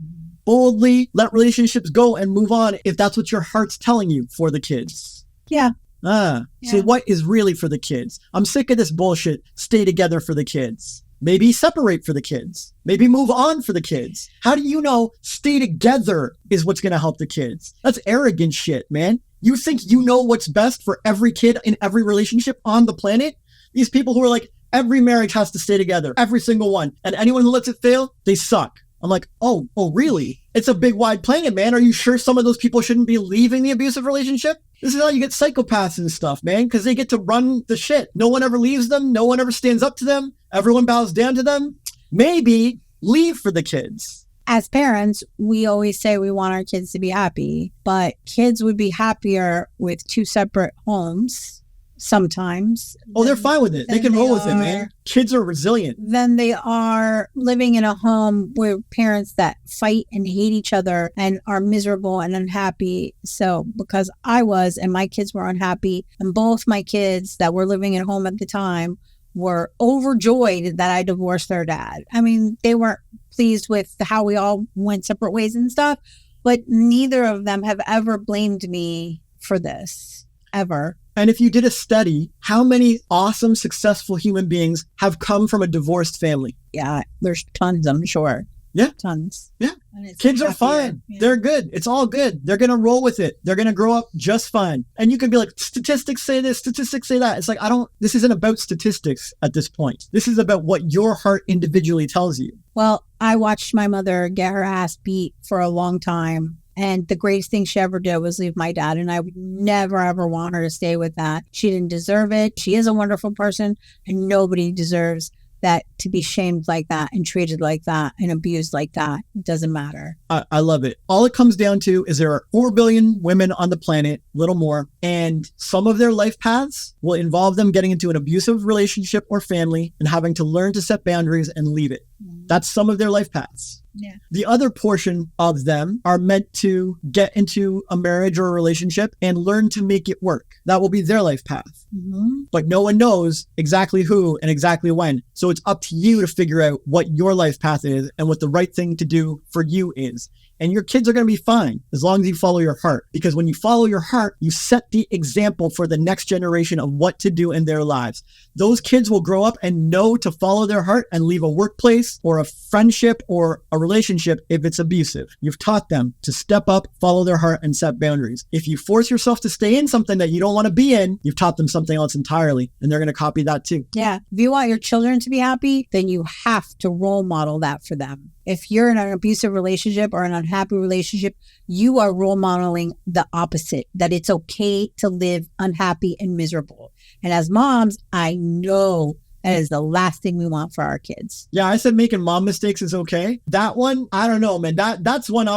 Boldly let relationships go and move on if that's what your heart's telling you for the kids? Yeah. So what is really for the kids? I'm sick of this bullshit. Stay together for the kids. Maybe separate for the kids. Maybe move on for the kids. How do you know stay together is what's going to help the kids? That's arrogant shit, man. You think you know what's best for every kid in every relationship on the planet? These people who are like, every marriage has to stay together, every single one. And anyone who lets it fail, they suck. I'm like, oh, really? It's a big wide planet, man. Are you sure some of those people shouldn't be leaving the abusive relationship? This is how you get psychopaths and stuff, man, because they get to run the shit. No one ever leaves them. No one ever stands up to them. Everyone bows down to them. Maybe leave for the kids. As parents, we always say we want our kids to be happy, but kids would be happier with two separate homes sometimes. Oh, they're fine with it. They can roll with it, man. Kids are resilient. Then they are living in a home with parents that fight and hate each other and are miserable and unhappy. So because I was, and my kids were unhappy, and both my kids that were living at home at the time were overjoyed that I divorced their dad. I mean, they weren't pleased with how we all went separate ways and stuff, but neither of them have ever blamed me for this, ever. And if you did a study, how many awesome, successful human beings have come from a divorced family? Yeah, there's tons, I'm sure. Yeah. Tons. Yeah. And it's Kids are happier. fine. Yeah. They're good. It's all good. They're going to roll with it. They're going to grow up just fine. And you can be like, statistics say this, statistics say that. It's like, this isn't about statistics at this point. This is about what your heart individually tells you. Well, I watched my mother get her ass beat for a long time. And the greatest thing she ever did was leave my dad. And I would never, ever want her to stay with that. She didn't deserve it. She is a wonderful person, and nobody deserves that to be shamed like that and treated like that and abused like that. It doesn't matter. I love it. All it comes down to is there are 4 billion women on the planet, little more, and some of their life paths will involve them getting into an abusive relationship or family and having to learn to set boundaries and leave it. That's some of their life paths. Yeah. The other portion of them are meant to get into a marriage or a relationship and learn to make it work. That will be their life path. Mm-hmm. But no one knows exactly who and exactly when. So it's up to you to figure out what your life path is and what the right thing to do for you is. And your kids are going to be fine as long as you follow your heart. Because when you follow your heart, you set the example for the next generation of what to do in their lives. Those kids will grow up and know to follow their heart and leave a workplace or a friendship or a relationship if it's abusive. You've taught them to step up, follow their heart, and set boundaries. If you force yourself to stay in something that you don't want to be in, you've taught them something else entirely, and they're going to copy that too. Yeah. If you want your children to be happy, then you have to role model that for them. If you're in an abusive relationship or an unhappy relationship, you are role modeling the opposite, that it's okay to live unhappy and miserable. And as moms, I know that is the last thing we want for our kids. Yeah, I said making mom mistakes is okay. That one, I don't know, man. That's one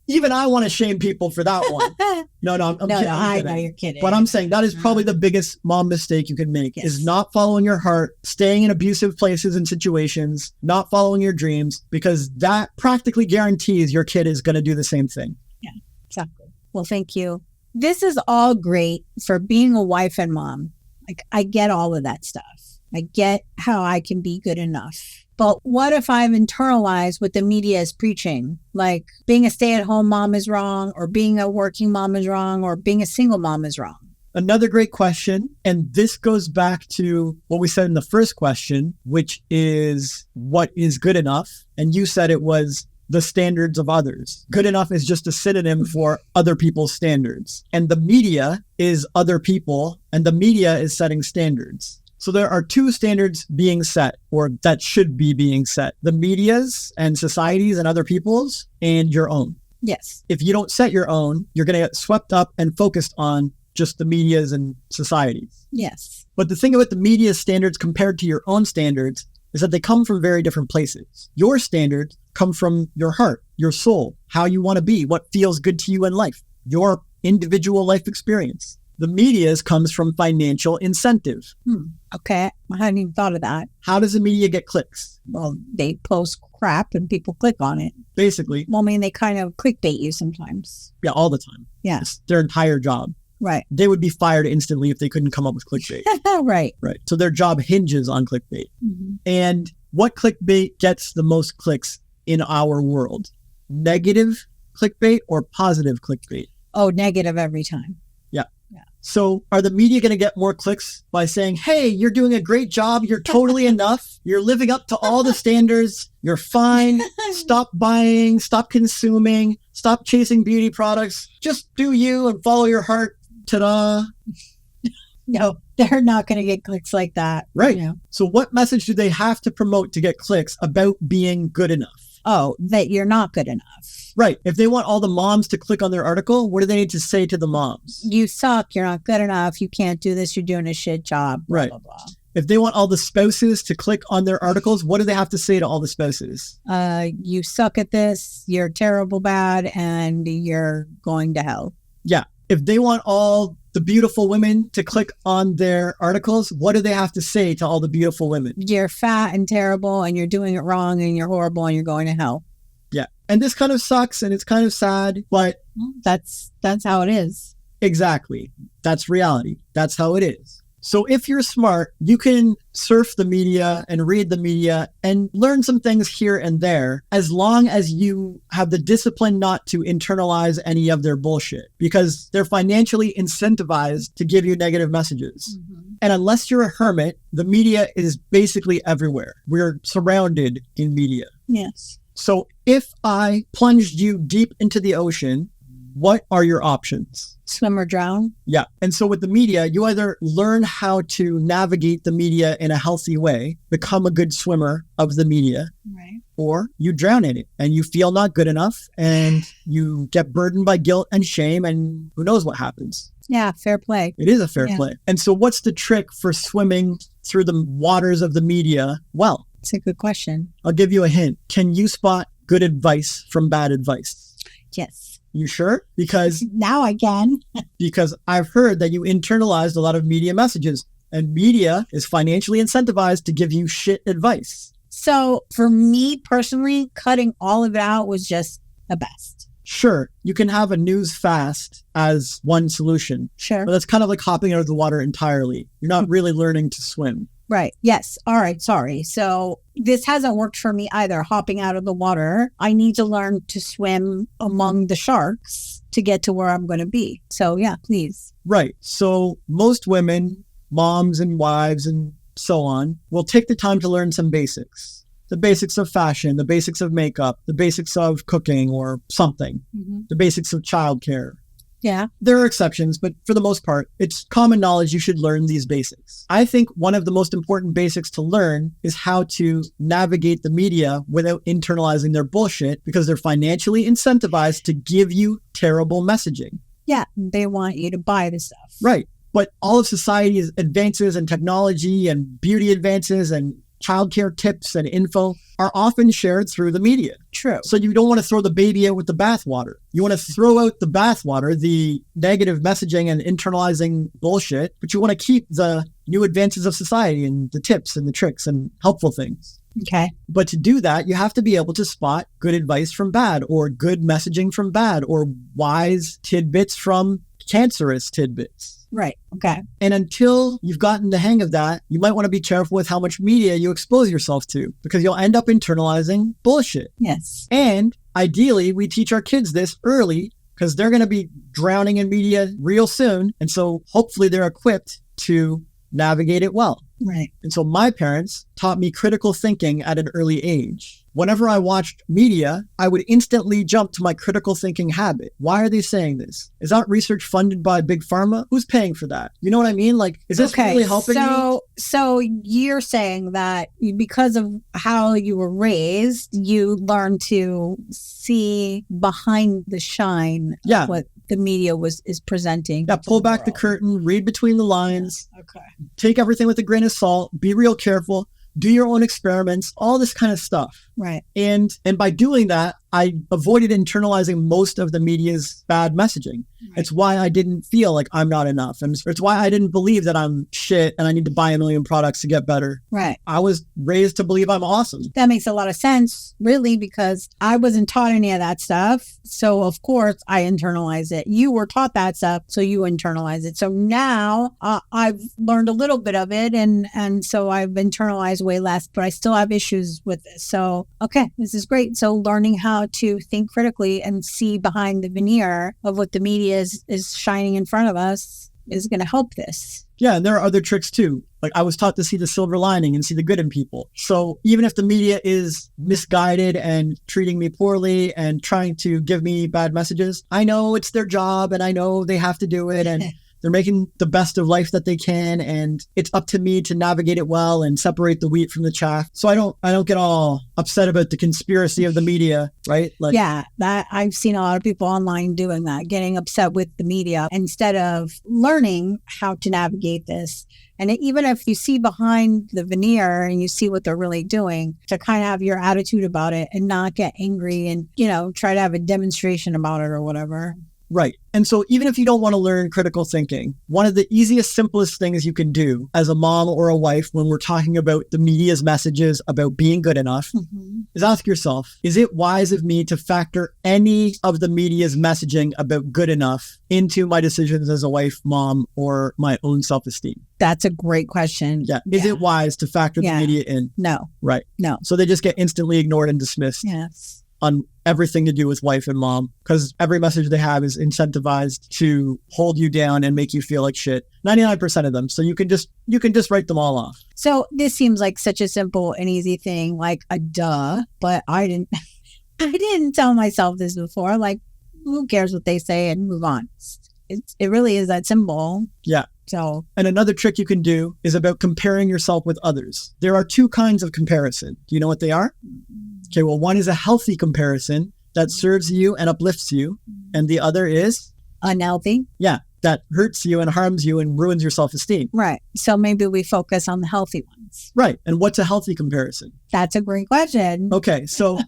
even I want to shame people for that one. No, I'm kidding. I know you're kidding. But I'm saying that is probably the biggest mom mistake you can make, is not following your heart, staying in abusive places and situations, not following your dreams, because that practically guarantees your kid is going to do the same thing. Yeah, exactly. Well, thank you. This is all great for being a wife and mom. Like, I get all of that stuff. I get how I can be good enough. But what if I've internalized what the media is preaching? Like being a stay-at-home mom is wrong, or being a working mom is wrong, or being a single mom is wrong. Another great question. And this goes back to what we said in the first question, which is what is good enough? And you said it was the standards of others. Good enough is just a synonym for other people's standards. And the media is other people, and the media is setting standards. So there are 2 standards being set, or that should be being set: the media's and society's and other people's, and your own. Yes. If you don't set your own, you're going to get swept up and focused on just the media's and society's. Yes. But the thing about the media's standards compared to your own standards is that they come from very different places. Your standards come from your heart, your soul, how you want to be, what feels good to you in life, your individual life experience. The media's comes from financial incentive. Okay. I hadn't even thought of that. How does the media get clicks? Well, they post crap and people click on it. Basically. Well, I mean, they kind of clickbait you sometimes. Yeah, all the time. Yeah. It's their entire job. Right. They would be fired instantly if they couldn't come up with clickbait. Right. Right. So their job hinges on clickbait. Mm-hmm. And what clickbait gets the most clicks in our world? Negative clickbait or positive clickbait? Oh, negative every time. So are the media going to get more clicks by saying, hey, you're doing a great job. You're totally enough. You're living up to all the standards. You're fine. Stop buying. Stop consuming. Stop chasing beauty products. Just do you and follow your heart. Ta-da. No, they're not going to get clicks like that. Right. You know? So what message do they have to promote to get clicks about being good enough? Oh, that you're not good enough. Right. If they want all the moms to click on their article, what do they need to say to the moms? You suck. You're not good enough. You can't do this. You're doing a shit job. Blah, Right. blah, blah. If they want all the spouses to click on their articles, what do they have to say to all the spouses? You suck at this. You're terrible, bad, and you're going to hell. Yeah. If they want all the beautiful women to click on their articles, what do they have to say to all the beautiful women? You're fat and terrible, and you're doing it wrong, and you're horrible, and you're going to hell. Yeah. And this kind of sucks, and it's kind of sad, but That's how it is. exactly. That's reality. That's how it is. So if you're smart, you can surf the media and read the media and learn some things here and there, as long as you have the discipline not to internalize any of their bullshit, because they're financially incentivized to give you negative messages. And unless you're a hermit, the media is basically everywhere. We're surrounded in media. Yes. So if I plunged you deep into the ocean, what are your options? Swim or drown. Yeah. And so with the media, you either learn how to navigate the media in a healthy way, become a good swimmer of the media, Right. or you drown in it and you feel not good enough and you get burdened by guilt and shame, and who knows what happens. Yeah, fair play. It is a fair play. And so what's the trick for swimming through the waters of the media? Well, It's a good question. I'll give you a hint. Can you spot good advice from bad advice? Yes. You sure? Because Now I can. because I've heard that you internalized a lot of media messages, and media is financially incentivized to give you shit advice. So for me personally, cutting all of it out was just the best. Sure, you can have a news fast as one solution, Sure. but that's kind of like hopping out of the water entirely. You're not really learning to swim. Right. Yes. All right. Sorry. So this hasn't worked for me either, hopping out of the water. I need to learn to swim among the sharks to get to where I'm going to be. So yeah, please. Right. So most women, moms and wives and so on, will take the time to learn some basics. The basics of fashion, the basics of makeup, the basics of cooking or something, the basics of childcare. Yeah. There are exceptions, but for the most part, it's common knowledge you should learn these basics. I think one of the most important basics to learn is how to navigate the media without internalizing their bullshit, because they're financially incentivized to give you terrible messaging. Yeah. They want you to buy the stuff. Right. But all of society's advances and technology and beauty advances and childcare tips and info are often shared through the media. True. So you don't want to throw the baby out with the bathwater. You want to throw out the bathwater, the negative messaging and internalizing bullshit, but you want to keep the new advances of society and the tips and the tricks and helpful things. Okay. But to do that, you have to be able to spot good advice from bad, or good messaging from bad, or wise tidbits from cancerous tidbits. Right. Okay. And until you've gotten the hang of that, you might want to be careful with how much media you expose yourself to, because you'll end up internalizing bullshit. Yes. And ideally, we teach our kids this early, because they're going to be drowning in media real soon. And so hopefully they're equipped to navigate it well. Right. And so my parents taught me critical thinking at an early age. Whenever I watched media, I would instantly jump to my critical thinking habit. Why are they saying this? Is that research funded by Big Pharma? Who's paying for that? You know what I mean? Like, is this really helping me? So you're saying that because of how you were raised, you learned to see behind the shine of what the media is presenting. Yeah, pull back the curtain, read between the lines. Okay. Take everything with a grain of salt, be real careful, do your own experiments, all this kind of stuff. Right. And by doing that, I avoided internalizing most of the media's bad messaging. Right. It's why I didn't feel like I'm not enough. And it's why I didn't believe that I'm shit and I need to buy a million products to get better. Right. I was raised to believe I'm awesome. That makes a lot of sense, really, because I wasn't taught any of that stuff. So, of course, I internalize it. You were taught that stuff, so you internalize it. So now I've learned a little bit of it, and so I've internalized way less, but I still have issues with this. So, okay, this is great. So learning how to think critically and see behind the veneer of what the media is shining in front of us is going to help this. Yeah, and there are other tricks too. Like, I was taught to see the silver lining and see the good in people. So even if the media is misguided and treating me poorly and trying to give me bad messages, I know it's their job and I know they have to do it, and they're making the best of life that they can, and it's up to me to navigate it well and separate the wheat from the chaff. So I don't get all upset about the conspiracy of the media, right? Like, yeah, that I've seen a lot of people online doing that, getting upset with the media instead of learning how to navigate this. And even if you see behind the veneer and you see what they're really doing, to kind of have your attitude about it and not get angry and, try to have a demonstration about it or whatever. Right. And so even if you don't want to learn critical thinking, one of the easiest, simplest things you can do as a mom or a wife when we're talking about the media's messages about being good enough is ask yourself, is it wise of me to factor any of the media's messaging about good enough into my decisions as a wife, mom, or my own self-esteem? That's a great question. Yeah. Is it wise to factor the media in? No. Right. No. So they just get instantly ignored and dismissed. Yes. On everything to do with wife and mom, because every message they have is incentivized to hold you down and make you feel like shit. 99% of them. So you can just write them all off. So this seems like such a simple and easy thing, like a duh, but I didn't tell myself this before. Like, who cares what they say and move on. It really is that simple. Yeah. So, and another trick you can do is about comparing yourself with others. There are two kinds of comparison. Do you know what they are? Okay, well, one is a healthy comparison that serves you and uplifts you. And the other is? Unhealthy. Yeah, that hurts you and harms you and ruins your self-esteem. Right. So maybe we focus on the healthy ones. Right. And what's a healthy comparison? That's a great question. Okay, so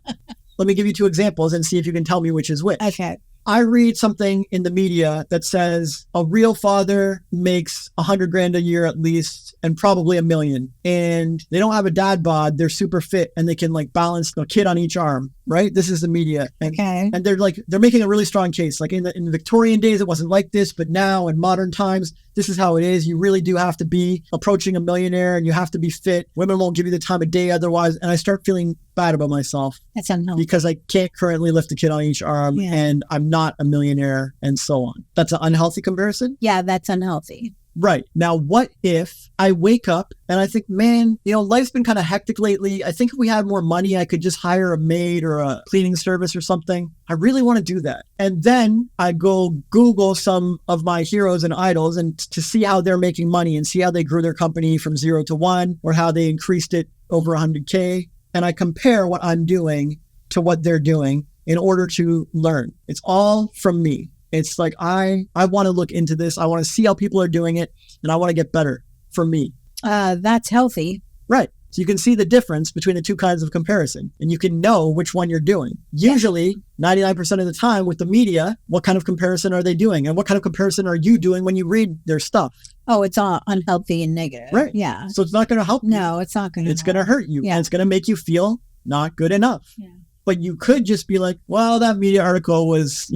let me give you two examples and see if you can tell me which is which. Okay. I read something in the media that says a real father makes $100,000 a year at least, and probably $1 million. And they don't have a dad bod. They're super fit and they can like balance a kid on each arm, right? This is the media. And, and they're making a really strong case. Like in the Victorian days, it wasn't like this, but now in modern times, this is how it is. You really do have to be approaching a millionaire and you have to be fit. Women won't give you the time of day otherwise. And I start feeling bad about myself. That's unhealthy. Because I can't currently lift a kid on each arm and I'm not a millionaire and so on. That's an unhealthy comparison? Yeah, that's unhealthy. Right. Now, what if I wake up and I think, man, life's been kind of hectic lately. I think if we had more money, I could just hire a maid or a cleaning service or something. I really want to do that. And then I go Google some of my heroes and idols and to see how they're making money and see how they grew their company from 0 to 1 or how they increased it over 100K. And I compare what I'm doing to what they're doing in order to learn. It's all from me. It's like, I want to look into this. I want to see how people are doing it and I want to get better for me. That's healthy. Right. So you can see the difference between the two kinds of comparison and you can know which one you're doing. Usually 99% of the time with the media, what kind of comparison are they doing? And what kind of comparison are you doing when you read their stuff? Oh, it's all unhealthy and negative. Right. Yeah. So it's not going to help you. No, it's not going to. It's going to hurt you. Yeah. And it's going to make you feel not good enough. Yeah. But you could just be like, well, that media article was,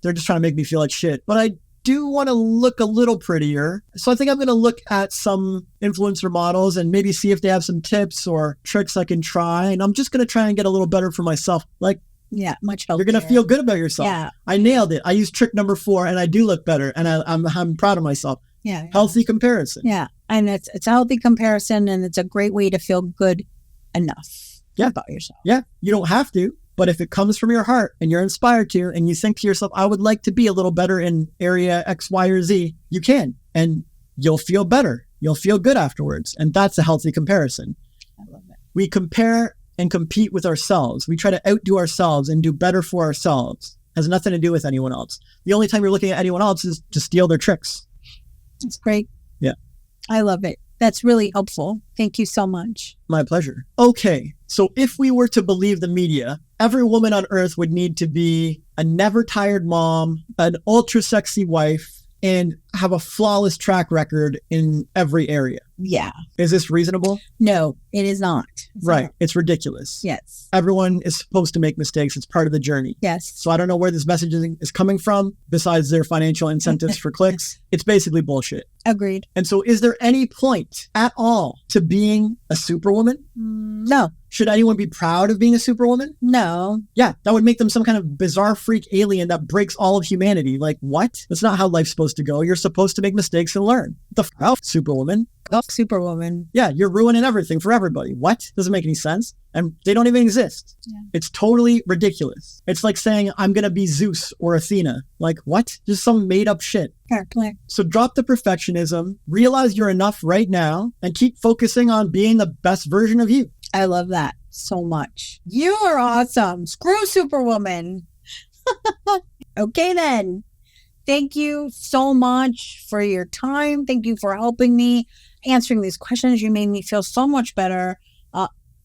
they're just trying to make me feel like shit. But I do want to look a little prettier. So I think I'm going to look at some influencer models and maybe see if they have some tips or tricks I can try. And I'm just going to try and get a little better for myself. Like, yeah, much healthier. You're going to feel good about yourself. Yeah. I nailed it. I used trick number 4 and I do look better. And I'm proud of myself. Yeah. Healthy comparison. Yeah. And it's a healthy comparison and it's a great way to feel good enough. About yourself. Yeah, you don't have to, but if it comes from your heart and you're inspired to, and you think to yourself, I would like to be a little better in area X, Y, or Z, you can, and you'll feel better. You'll feel good afterwards. And that's a healthy comparison. I love it. We compare and compete with ourselves. We try to outdo ourselves and do better for ourselves. It has nothing to do with anyone else. The only time you're looking at anyone else is to steal their tricks. That's great. Yeah. I love it. That's really helpful. Thank you so much. My pleasure. Okay. So if we were to believe the media, every woman on earth would need to be a never tired mom, an ultra sexy wife, and have a flawless track record in every area. Yeah. Is this reasonable? No, it is not. Right. It's ridiculous. Yes. Everyone is supposed to make mistakes. It's part of the journey. Yes. So I don't know where this messaging is coming from besides their financial incentives for clicks. It's basically bullshit. Agreed. And so is there any point at all to being a superwoman? No. Should anyone be proud of being a superwoman? No. Yeah, that would make them some kind of bizarre freak alien that breaks all of humanity. Like, what? That's not how life's supposed to go. You're supposed to make mistakes and learn. What the f***, superwoman? Oh, superwoman. Yeah, you're ruining everything for everybody. What? Doesn't make any sense. And they don't even exist. Yeah. It's totally ridiculous. It's like saying, I'm going to be Zeus or Athena. Like, what? Just some made up shit. Fair play. So drop the perfectionism, realize you're enough right now, and keep focusing on being the best version of you. I love that so much. You are awesome. Screw superwoman. Okay, then. Thank you so much for your time. Thank you for helping me answering these questions. You made me feel so much better.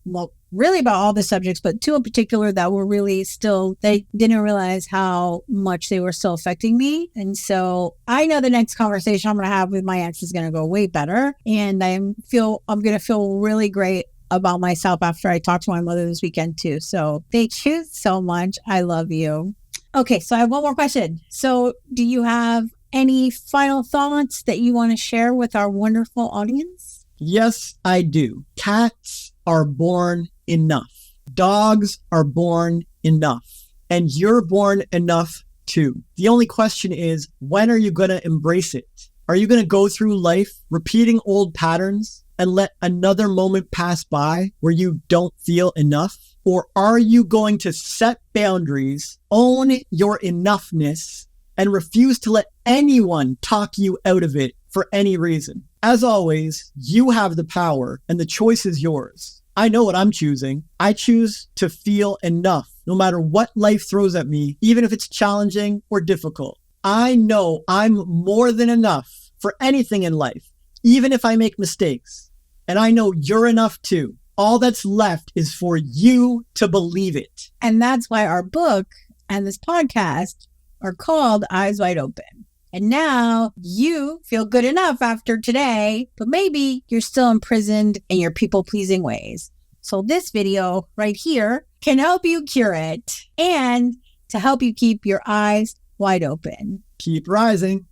Well, really about all the subjects, but two in particular that were really still, they didn't realize how much they were still affecting me. And so I know the next conversation I'm going to have with my ex is going to go way better. And I'm going to feel really great about myself after I talk to my mother this weekend too. So thank you so much. I love you. Okay, so I have one more question. So do you have any final thoughts that you want to share with our wonderful audience? Yes, I do. Cats are born enough. Dogs are born enough. And you're born enough too. The only question is, when are you going to embrace it? Are you going to go through life repeating old patterns and let another moment pass by where you don't feel enough? Or are you going to set boundaries, own your enoughness, and refuse to let anyone talk you out of it for any reason? As always, you have the power and the choice is yours. I know what I'm choosing. I choose to feel enough no matter what life throws at me, even if it's challenging or difficult. I know I'm more than enough for anything in life, even if I make mistakes. And I know you're enough too. All that's left is for you to believe it. And that's why our book and this podcast are called Eyes Wide Open. And now you feel good enough after today, but maybe you're still imprisoned in your people-pleasing ways. So this video right here can help you cure it and to help you keep your eyes wide open. Keep rising.